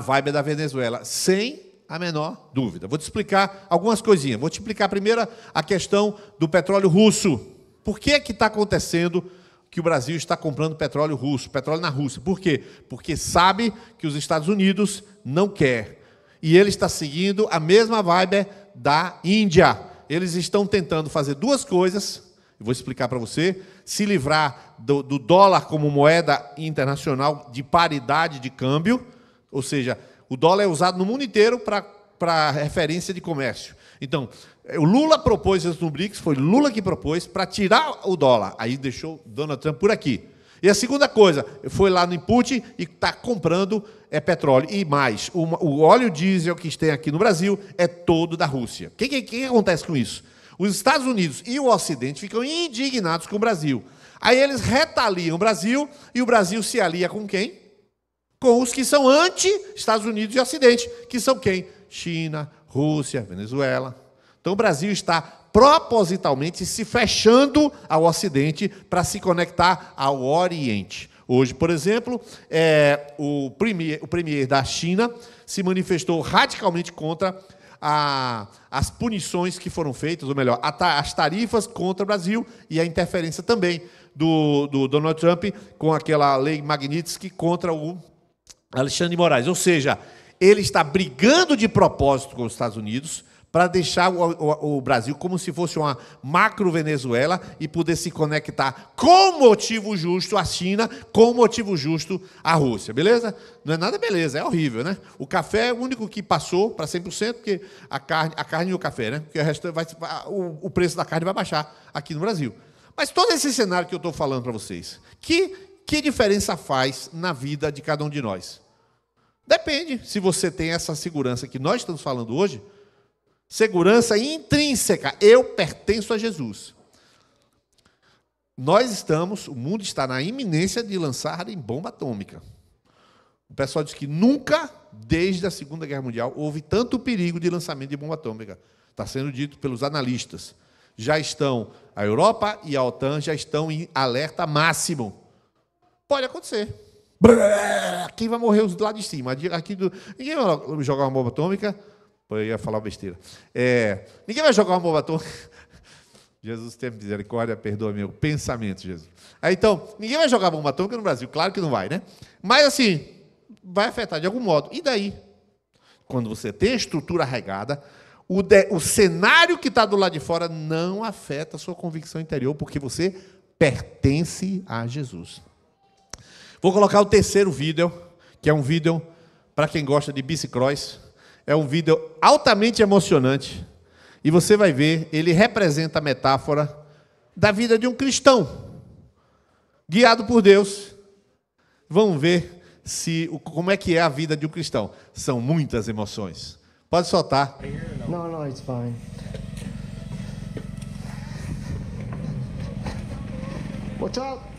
vibe da Venezuela, sem a menor dúvida. Vou te explicar algumas coisinhas. Vou te explicar primeiro a questão do petróleo russo. Por que está acontecendo que o Brasil está comprando petróleo russo, petróleo na Rússia? Por quê? Porque sabe que os Estados Unidos não quer. E ele está seguindo a mesma vibe da Índia. Eles estão tentando fazer 2 coisas, eu vou explicar para você: se livrar do dólar como moeda internacional de paridade de câmbio, ou seja, o dólar é usado no mundo inteiro para referência de comércio. Então, o Lula propôs isso no BRICS, foi Lula que propôs, para tirar o dólar. Aí deixou Donald Trump por aqui. E a segunda coisa, foi lá no input e está comprando petróleo. E mais, o óleo diesel que tem aqui no Brasil é todo da Rússia. O que acontece com isso? Os Estados Unidos e o Ocidente ficam indignados com o Brasil. Aí eles retaliam o Brasil, e o Brasil se alia com quem? Com os que são anti-Estados Unidos e Ocidente, que são quem? China, Rússia, Venezuela. Então o Brasil está propositalmente se fechando ao Ocidente para se conectar ao Oriente. Hoje, por exemplo, o premier da China se manifestou radicalmente contra as punições que foram feitas, ou melhor, as tarifas contra o Brasil e a interferência também do Donald Trump com aquela lei Magnitsky contra o Alexandre de Moraes. Ou seja, ele está brigando de propósito com os Estados Unidos para deixar o Brasil como se fosse uma macro-Venezuela e poder se conectar com motivo justo à China, com motivo justo à Rússia, beleza? Não é nada beleza, é horrível, né? O café é o único que passou para 100%, porque a carne e o café, né? Porque o resto o preço da carne vai baixar aqui no Brasil. Mas todo esse cenário que eu estou falando para vocês, que diferença faz na vida de cada um de nós? Depende. Se você tem essa segurança que nós estamos falando hoje, segurança intrínseca, eu pertenço a Jesus. O mundo está na iminência de lançar em bomba atômica. O pessoal diz que nunca, desde a Segunda Guerra Mundial, houve tanto perigo de lançamento de bomba atômica. Está sendo dito pelos analistas. A Europa e a OTAN já estão em alerta máximo. Pode acontecer. Quem vai morrer os do lado de cima? Ninguém vai jogar uma bomba atômica. Eu ia falar besteira. Ninguém vai jogar uma bomba atômica. Jesus tem misericórdia, perdoa meu pensamento, Jesus. Então, ninguém vai jogar bomba atômica no Brasil. Claro que não vai, né? Mas, assim, vai afetar de algum modo. E daí? Quando você tem a estrutura regada, o cenário que está do lado de fora não afeta a sua convicção interior, porque você pertence a Jesus. Vou colocar o terceiro vídeo, que é um vídeo para quem gosta de bicicross. É um vídeo altamente emocionante. E você vai ver, ele representa a metáfora da vida de um cristão, guiado por Deus. Vamos ver como é que é a vida de um cristão. São muitas emoções. Pode soltar. No, it's fine. Watch out!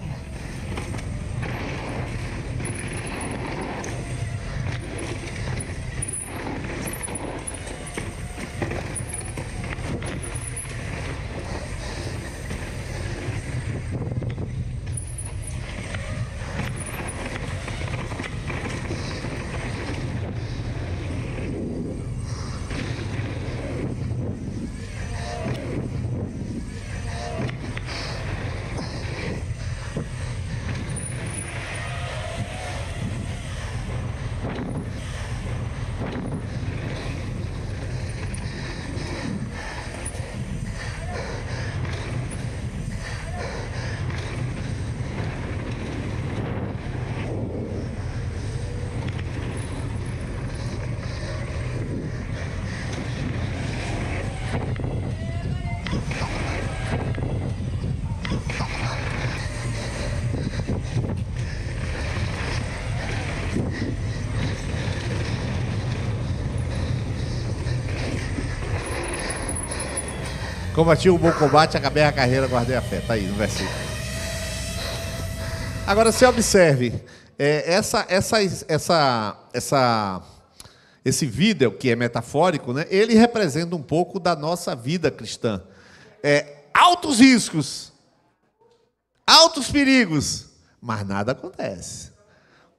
Combati o bom combate, acabei a carreira, guardei a fé. Está aí no versículo. Agora, você observe, esse vídeo, que é metafórico, né, ele representa um pouco da nossa vida cristã. Altos riscos, altos perigos, mas nada acontece.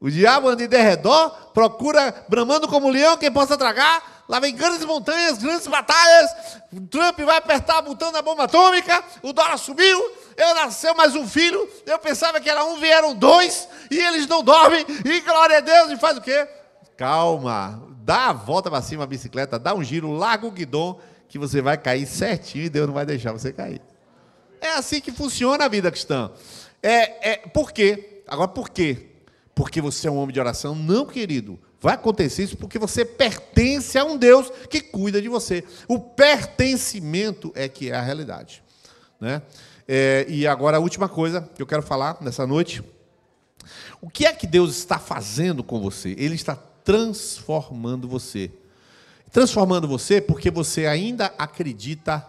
O diabo anda em derredor, procura, bramando como leão, quem possa tragar. Lá vem grandes montanhas, grandes batalhas. O Trump vai apertar o botão da bomba atômica. O dólar subiu. Nasceu mais um filho. Eu pensava que era um, vieram dois. E eles não dormem. E glória a Deus. E faz o quê? Calma. Dá a volta para cima a bicicleta. Dá um giro, larga o guidão, que você vai cair certinho e Deus não vai deixar você cair. É assim que funciona a vida cristã. Por quê? Agora, por quê? Porque você é um homem de oração? Não, querido. Vai acontecer isso porque você pertence a um Deus que cuida de você. O pertencimento é que é a realidade, né? E agora a última coisa que eu quero falar nessa noite. O que é que Deus está fazendo com você? Ele está transformando você. Transformando você porque você ainda acredita,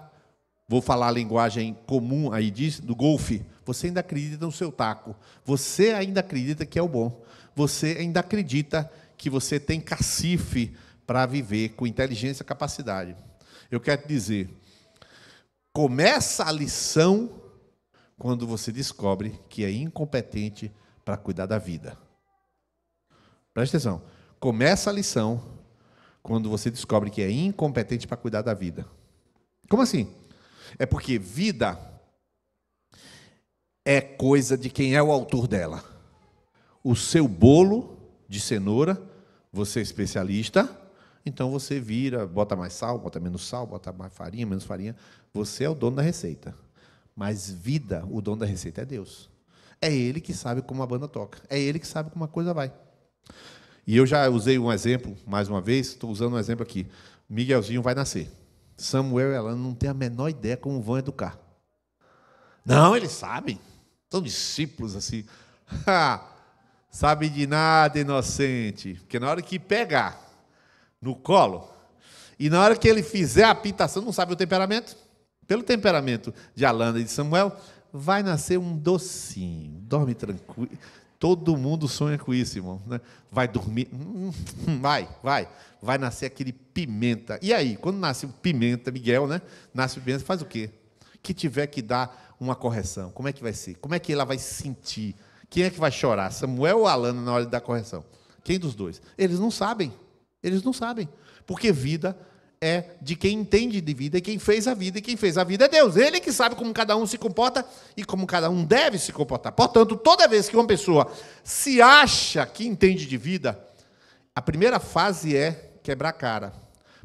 vou falar a linguagem comum aí do golfe, você ainda acredita no seu taco. Você ainda acredita que é o bom. Você ainda acredita que você tem cacife para viver com inteligência e capacidade. Eu quero te dizer, começa a lição quando você descobre que é incompetente para cuidar da vida. Presta atenção. Começa a lição quando você descobre que é incompetente para cuidar da vida. Como assim? É porque vida é coisa de quem é o autor dela. O seu bolo de cenoura, você é especialista, então você vira, bota mais sal, bota menos sal, bota mais farinha, menos farinha. Você é o dono da receita. Mas vida, o dono da receita é Deus. É Ele que sabe como a banda toca. É Ele que sabe como a coisa vai. E eu já usei um exemplo, mais uma vez, estou usando um exemplo aqui. Miguelzinho vai nascer. Samuel e Alana não têm a menor ideia como vão educar. Não, eles sabem. São discípulos assim. Sabe de nada, inocente. Porque na hora que pegar no colo, e na hora que ele fizer a apitação, não sabe o temperamento? Pelo temperamento de Alana e de Samuel, vai nascer um docinho. Dorme tranquilo. Todo mundo sonha com isso, irmão, né? Vai dormir. Vai nascer aquele pimenta. E aí, quando nasce o pimenta, Miguel, né? Nasce o pimenta, faz o quê? Que tiver que dar uma correção. Como é que vai ser? Como é que ela vai se sentir? Quem é que vai chorar? Samuel ou Alana na hora de dar correção? Quem dos dois? Eles não sabem. Eles não sabem. Porque vida é de quem entende de vida e quem fez a vida. E quem fez a vida é Deus. Ele que sabe como cada um se comporta e como cada um deve se comportar. Portanto, toda vez que uma pessoa se acha que entende de vida, a primeira fase é quebrar a cara.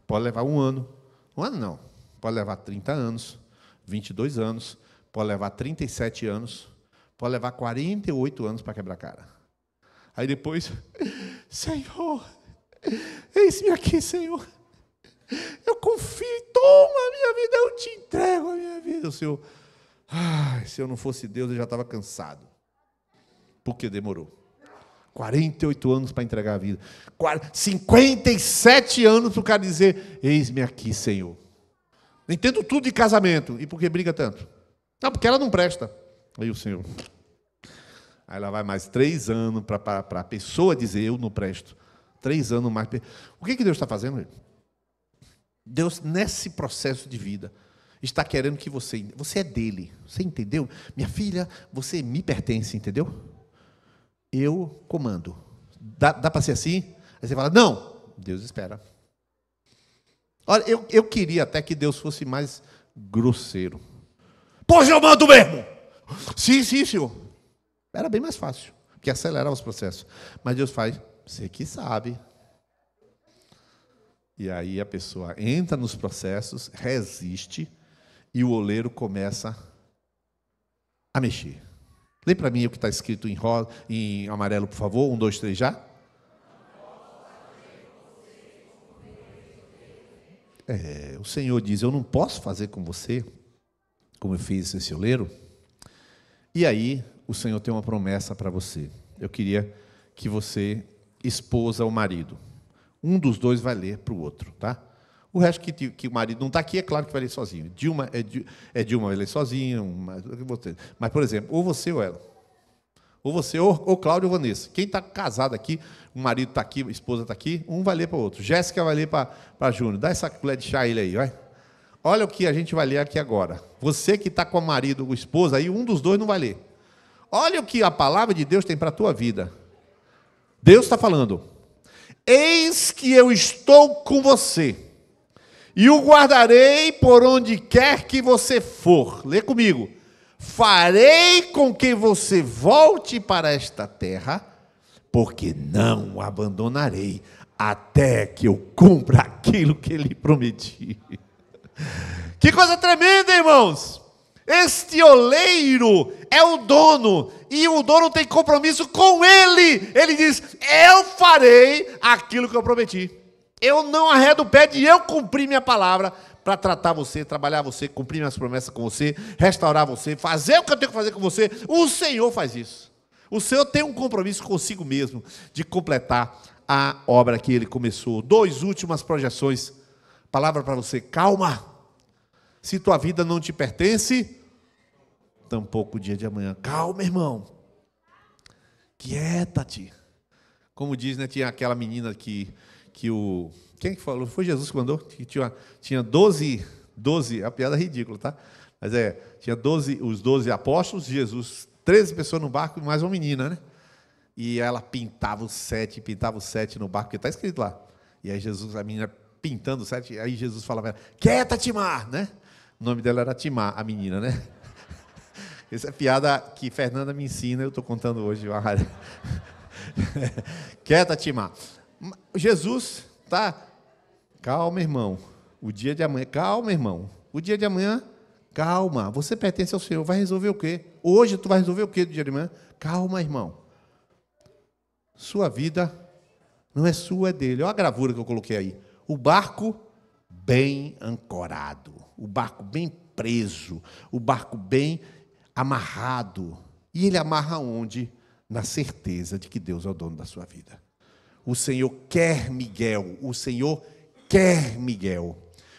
Pode levar 1 ano. 1 ano não. Pode levar 30 anos, 22 anos, pode levar 37 anos, pode levar 48 anos para quebrar a cara. Aí depois, Senhor, eis-me aqui, Senhor. Eu confio, toma a minha vida, eu te entrego a minha vida. O Senhor, se eu não fosse Deus, eu já estava cansado. Por que demorou? 48 anos para entregar a vida. 57 anos para o cara dizer, eis-me aqui, Senhor. Entendo tudo de casamento. E por que briga tanto? Não, porque ela não presta. Aí o Senhor. Aí ela vai mais 3 anos para a pessoa dizer, eu não presto. 3 anos mais. O que Deus está fazendo? Deus, nesse processo de vida, está querendo que você é dele. Você entendeu? Minha filha, você me pertence, entendeu? Eu comando. Dá para ser assim? Aí você fala, não. Deus espera. Olha, eu queria até que Deus fosse mais grosseiro. Pois eu mando mesmo. Sim, senhor. Era bem mais fácil, porque acelerava os processos. Mas Deus faz, você que sabe. E aí a pessoa entra nos processos, resiste, e o oleiro começa a mexer. Lê para mim o que está escrito em amarelo, por favor. 1, 2, 3, já. O Senhor diz, eu não posso fazer com você como eu fiz esse oleiro. E aí o Senhor tem uma promessa para você. Eu queria que você, esposa ou marido, um dos dois vai ler para o outro, tá? O resto que o marido não está aqui, é claro que vai ler sozinho. Dilma vai ler sozinho. Mas, por exemplo, ou você ou ela. Ou você, ou Cláudio ou Vanessa. Quem está casado aqui, o marido está aqui, a esposa está aqui, um vai ler para o outro. Jéssica vai ler para Júnior. Dá essa colher de chá a ele aí, vai. Olha o que a gente vai ler aqui agora. Você que está com o marido ou esposa, aí um dos dois não vai ler. Olha o que a palavra de Deus tem para a tua vida. Deus está falando. Eis que eu estou com você, e o guardarei por onde quer que você for. Lê comigo. Farei com que você volte para esta terra, porque não o abandonarei até que eu cumpra aquilo que lhe prometi. Que coisa tremenda, irmãos! Este oleiro é o dono, e o dono tem compromisso com ele. Ele diz: eu farei aquilo que eu prometi. Eu não arredo o pé de eu cumprir minha palavra para tratar você, trabalhar você, cumprir minhas promessas com você, restaurar você, fazer o que eu tenho que fazer com você. O Senhor faz isso. O Senhor tem um compromisso consigo mesmo de completar a obra que Ele começou. 2 últimas projeções. Palavra para você: calma. Se tua vida não te pertence, tampouco o dia de amanhã. Calma, irmão. Quieta-te. Como diz, né, tinha aquela menina que quem que falou? Foi Jesus que mandou? Que tinha 12, a piada é ridícula, tá? Mas tinha os 12 apóstolos, Jesus, 13 pessoas no barco e mais uma menina, né? E ela pintava os 7 no barco, porque está escrito lá. E aí Jesus, a menina pintando os 7, aí Jesus falava: quieta, Timar, né? O nome dela era Timar, a menina, né? Essa é piada que Fernanda me ensina, eu estou contando hoje. Quieta, Timar. Jesus, tá? Calma, irmão. O dia de amanhã, calma, irmão. O dia de amanhã, calma. Você pertence ao Senhor, vai resolver o quê? Hoje tu vai resolver o quê do dia de amanhã? Calma, irmão. Sua vida não é sua, é dele. Olha a gravura que eu coloquei aí. O barco bem ancorado, o barco bem preso, o barco bem amarrado. E ele amarra onde? Na certeza de que Deus é o dono da sua vida. O Senhor quer Miguel, o Senhor quer Miguel,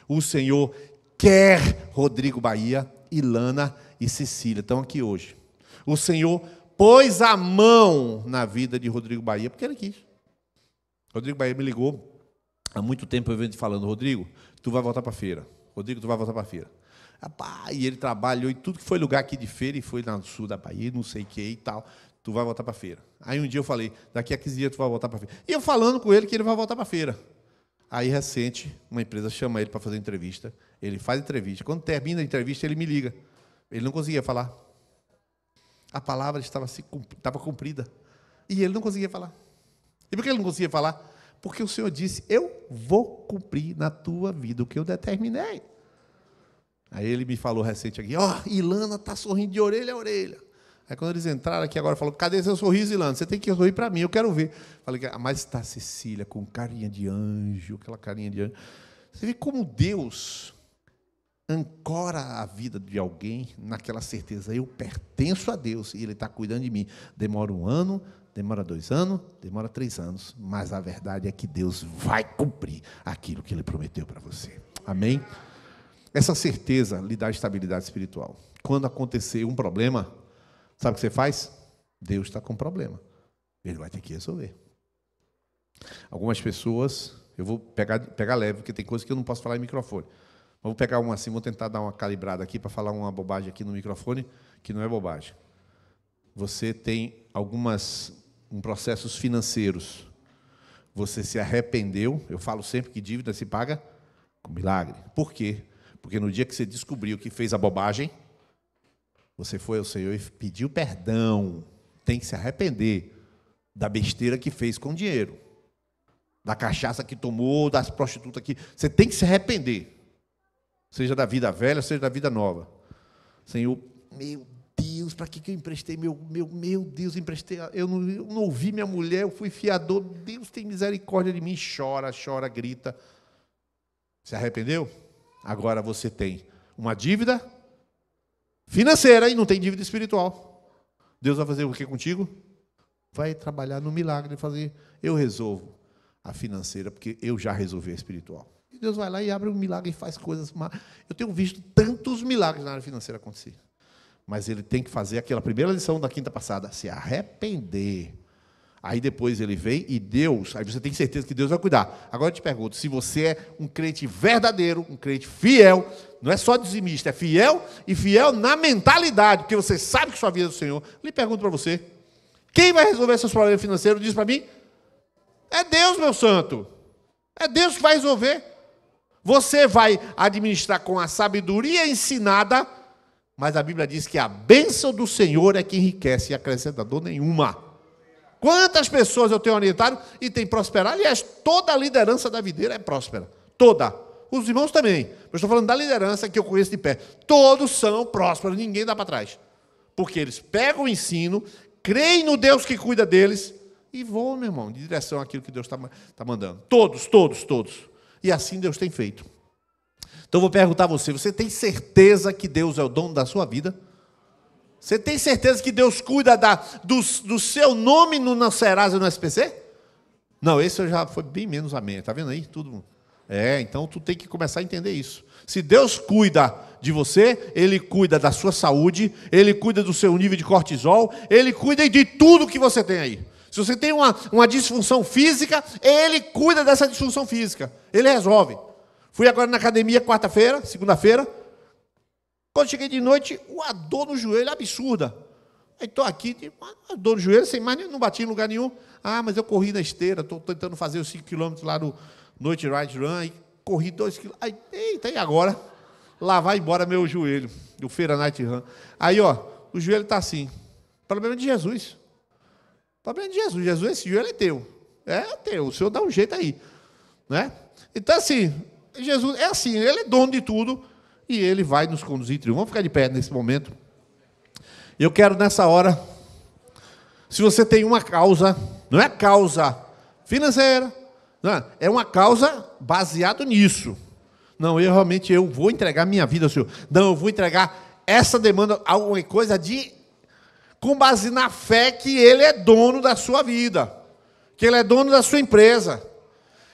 o Senhor quer Rodrigo Bahia, Ilana e Cecília, estão aqui hoje. O Senhor pôs a mão na vida de Rodrigo Bahia, porque ele quis. Rodrigo Bahia me ligou, há muito tempo eu venho te falando: Rodrigo, tu vai voltar para a feira. Rodrigo, tu vai voltar para a feira. E ele trabalhou em tudo que foi lugar aqui de feira, e foi no sul da Bahia, não sei o que e tal. Tu vai voltar para a feira. Aí um dia eu falei: daqui a 15 dias tu vai voltar para a feira. E eu falando com ele que ele vai voltar para a feira. Aí, recente, uma empresa chama ele para fazer entrevista. Ele faz entrevista. Quando termina a entrevista, ele me liga. Ele não conseguia falar. A palavra estava cumprida. E ele não conseguia falar. E por que ele não conseguia falar? Porque o Senhor disse: eu vou cumprir na tua vida o que eu determinei. Aí ele me falou recente aqui: Ilana está sorrindo de orelha a orelha. Aí quando eles entraram aqui agora, falou: cadê seu sorriso, Ilana? Você tem que sorrir para mim, eu quero ver. Falei: mas está a Cecília com carinha de anjo, aquela carinha de anjo. Você vê como Deus ancora a vida de alguém naquela certeza: eu pertenço a Deus e Ele está cuidando de mim. Demora 1 ano, demora 2 anos, demora 3 anos, mas a verdade é que Deus vai cumprir aquilo que Ele prometeu para você. Amém? Essa certeza lhe dá estabilidade espiritual. Quando acontecer um problema, sabe o que você faz? Deus está com problema. Ele vai ter que resolver. Algumas pessoas, eu vou pegar leve, porque tem coisas que eu não posso falar em microfone. Mas vou pegar uma assim, vou tentar dar uma calibrada aqui para falar uma bobagem aqui no microfone, que não é bobagem. Você tem processos financeiros. Você se arrependeu. Eu falo sempre que dívida se paga com milagre. Por quê? Porque no dia que você descobriu que fez a bobagem, você foi ao Senhor e pediu perdão. Tem que se arrepender da besteira que fez com o dinheiro, da cachaça que tomou, das prostitutas que... Você tem que se arrepender. Seja da vida velha, seja da vida nova. Senhor, meu Deus, para que eu emprestei meu Deus, emprestei... Eu não ouvi minha mulher, eu fui fiador. Deus tem misericórdia de mim. Chora, grita. Se arrependeu? Agora você tem uma dívida financeira e não tem dívida espiritual. Deus vai fazer o que contigo? Vai trabalhar no milagre, eu resolvo a financeira, porque eu já resolvi a espiritual. Deus vai lá e abre um milagre e faz coisas. Eu tenho visto tantos milagres na área financeira acontecer. Mas ele tem que fazer aquela primeira lição da quinta passada, se arrepender. Aí depois ele vem e Deus, aí você tem certeza que Deus vai cuidar. Agora eu te pergunto, se você é um crente verdadeiro, um crente fiel, não é só dizimista, é fiel e fiel na mentalidade, porque você sabe que sua vida é do Senhor. Lhe pergunto para você, quem vai resolver seus problemas financeiros? Diz para mim, é Deus, meu santo. É Deus que vai resolver. Você vai administrar com a sabedoria ensinada, mas a Bíblia diz que a bênção do Senhor é que enriquece e acrescenta dor nenhuma. Quantas pessoas eu tenho orientado e tem prosperado? Aliás, toda a liderança da videira é próspera. Toda. Os irmãos também. Eu estou falando da liderança que eu conheço de pé. Todos são prósperos, ninguém dá para trás. Porque eles pegam o ensino, creem no Deus que cuida deles e vão, meu irmão, em direção àquilo que Deus está mandando. Todos. E assim Deus tem feito. Então eu vou perguntar a você, você tem certeza que Deus é o dono da sua vida? Você tem certeza que Deus cuida do seu nome no Serasa e no SPC? Não, esse já foi bem menos amém. Está vendo aí? Tudo. Então tu tem que começar a entender isso. Se Deus cuida de você, Ele cuida da sua saúde, Ele cuida do seu nível de cortisol, Ele cuida de tudo que você tem aí. Se você tem uma disfunção física, Ele cuida dessa disfunção física. Ele resolve. Fui agora na academia segunda-feira. Quando cheguei de noite, uma dor no joelho absurda. Aí estou aqui, uma dor no joelho, sem mais, não bati em lugar nenhum. Mas eu corri na esteira, estou tentando fazer os 5 km lá no Noite Ride Run, e corri 2 km. Eita, e agora? Lá vai embora meu joelho, do Feira Night Run. Aí, ó, o joelho está assim. Problema de Jesus. Problema de Jesus. Jesus, esse joelho é teu. É teu, o Senhor dá um jeito aí. Né? Então, assim, Jesus é assim, Ele é dono de tudo. E Ele vai nos conduzir. Vamos ficar de pé nesse momento. Eu quero nessa hora, se você tem uma causa, não é causa financeira, não, é uma causa baseada nisso. Não, eu vou entregar minha vida ao Senhor. Não, eu vou entregar essa demanda, alguma coisa com base na fé que Ele é dono da sua vida, que Ele é dono da sua empresa,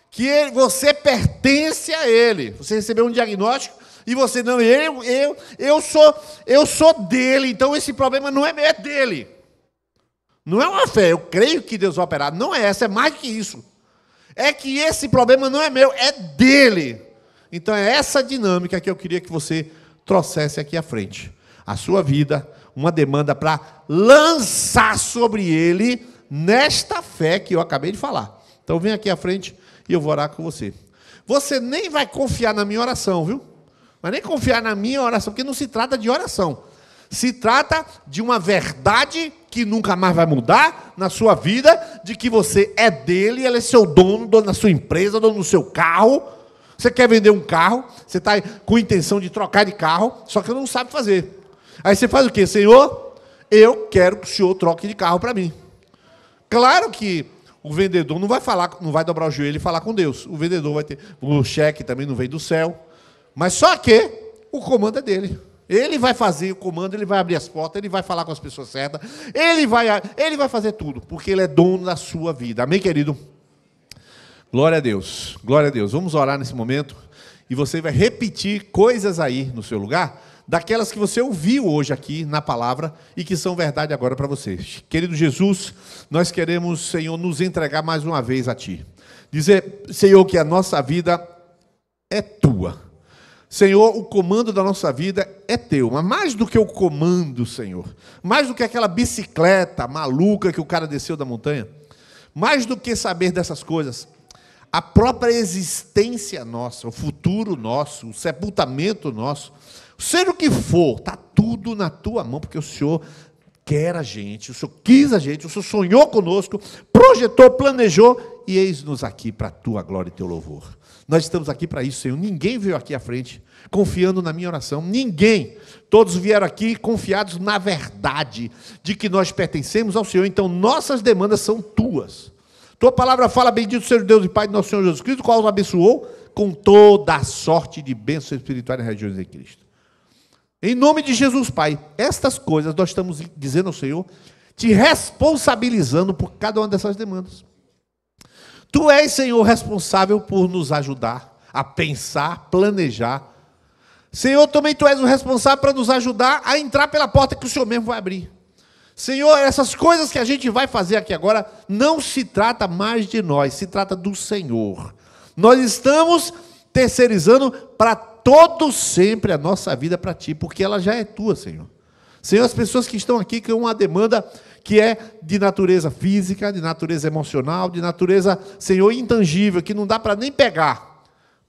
que você pertence a Ele. Você recebeu um diagnóstico, e você, não, eu sou dele, então esse problema não é dele. Não é uma fé, eu creio que Deus vai operar. Não é essa, é mais que isso. É que esse problema não é meu, é dele. Então é essa dinâmica que eu queria que você trouxesse aqui à frente. A sua vida, uma demanda para lançar sobre ele nesta fé que eu acabei de falar. Então vem aqui à frente e eu vou orar com você. Você nem vai confiar na minha oração, viu? Mas nem confiar na minha oração, porque não se trata de oração. Se trata de uma verdade que nunca mais vai mudar na sua vida, de que você é dele, ele é seu dono, dono da sua empresa, dono do seu carro. Você quer vender um carro, você está com intenção de trocar de carro, só que não sabe fazer. Aí você faz o quê? Senhor, eu quero que o Senhor troque de carro para mim. Claro que o vendedor não vai dobrar o joelho e falar com Deus. O vendedor vai ter, o cheque também não vem do céu. Mas só que o comando é dele. Ele vai fazer o comando, ele vai abrir as portas, ele vai falar com as pessoas certas, ele vai fazer tudo, porque ele é dono da sua vida. Amém, querido? Glória a Deus, glória a Deus. Vamos orar nesse momento e você vai repetir coisas aí no seu lugar, daquelas que você ouviu hoje aqui na palavra e que são verdade agora para você. Querido Jesus, nós queremos, Senhor, nos entregar mais uma vez a Ti. Dizer, Senhor, que a nossa vida é Tua. Senhor, o comando da nossa vida é Teu, mas mais do que o comando, Senhor, mais do que aquela bicicleta maluca que o cara desceu da montanha, mais do que saber dessas coisas, a própria existência nossa, o futuro nosso, o sepultamento nosso, seja o que for, está tudo na Tua mão, porque o Senhor quer a gente, o Senhor quis a gente, o Senhor sonhou conosco, projetou, planejou, e eis-nos aqui para a Tua glória e Teu louvor. Nós estamos aqui para isso, Senhor. Ninguém veio aqui à frente confiando na minha oração. Ninguém. Todos vieram aqui confiados na verdade de que nós pertencemos ao Senhor. Então, nossas demandas são Tuas. Tua palavra fala, bendito seja o Deus e Pai de nosso Senhor Jesus Cristo, o qual nos abençoou com toda a sorte de bênçãos espirituais nas regiões em Cristo. Em nome de Jesus, Pai, estas coisas nós estamos dizendo ao Senhor, te responsabilizando por cada uma dessas demandas. Tu és, Senhor, responsável por nos ajudar a pensar, planejar. Senhor, também Tu és o responsável para nos ajudar a entrar pela porta que o Senhor mesmo vai abrir. Senhor, essas coisas que a gente vai fazer aqui agora, não se trata mais de nós, se trata do Senhor. Nós estamos terceirizando para todo sempre a nossa vida para Ti, porque ela já é Tua, Senhor. Senhor, as pessoas que estão aqui com uma demanda que é de natureza física, de natureza emocional, de natureza, Senhor, intangível, que não dá para nem pegar,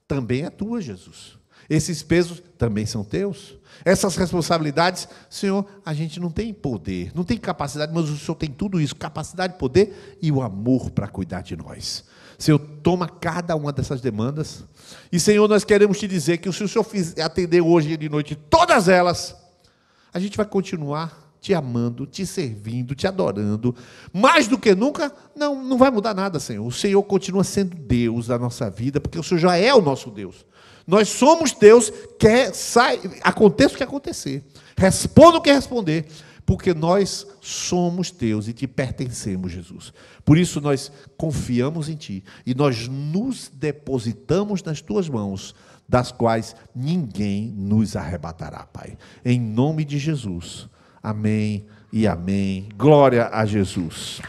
também é Tua, Jesus. Esses pesos também são Teus. Essas responsabilidades, Senhor, a gente não tem poder, não tem capacidade, mas o Senhor tem tudo isso, capacidade, poder e o amor para cuidar de nós. Senhor, toma cada uma dessas demandas. E, Senhor, nós queremos Te dizer que se o Senhor atender hoje de noite todas elas, a gente vai continuar Te amando, Te servindo, Te adorando. Mais do que nunca, não vai mudar nada, Senhor. O Senhor continua sendo Deus da nossa vida, porque o Senhor já é o nosso Deus. Nós somos Deus, aconteça o que acontecer, responda o que responder, porque nós somos Deus e Te pertencemos, Jesus. Por isso nós confiamos em Ti e nós nos depositamos nas Tuas mãos, das quais ninguém nos arrebatará, Pai. Em nome de Jesus. Amém e amém. Glória a Jesus.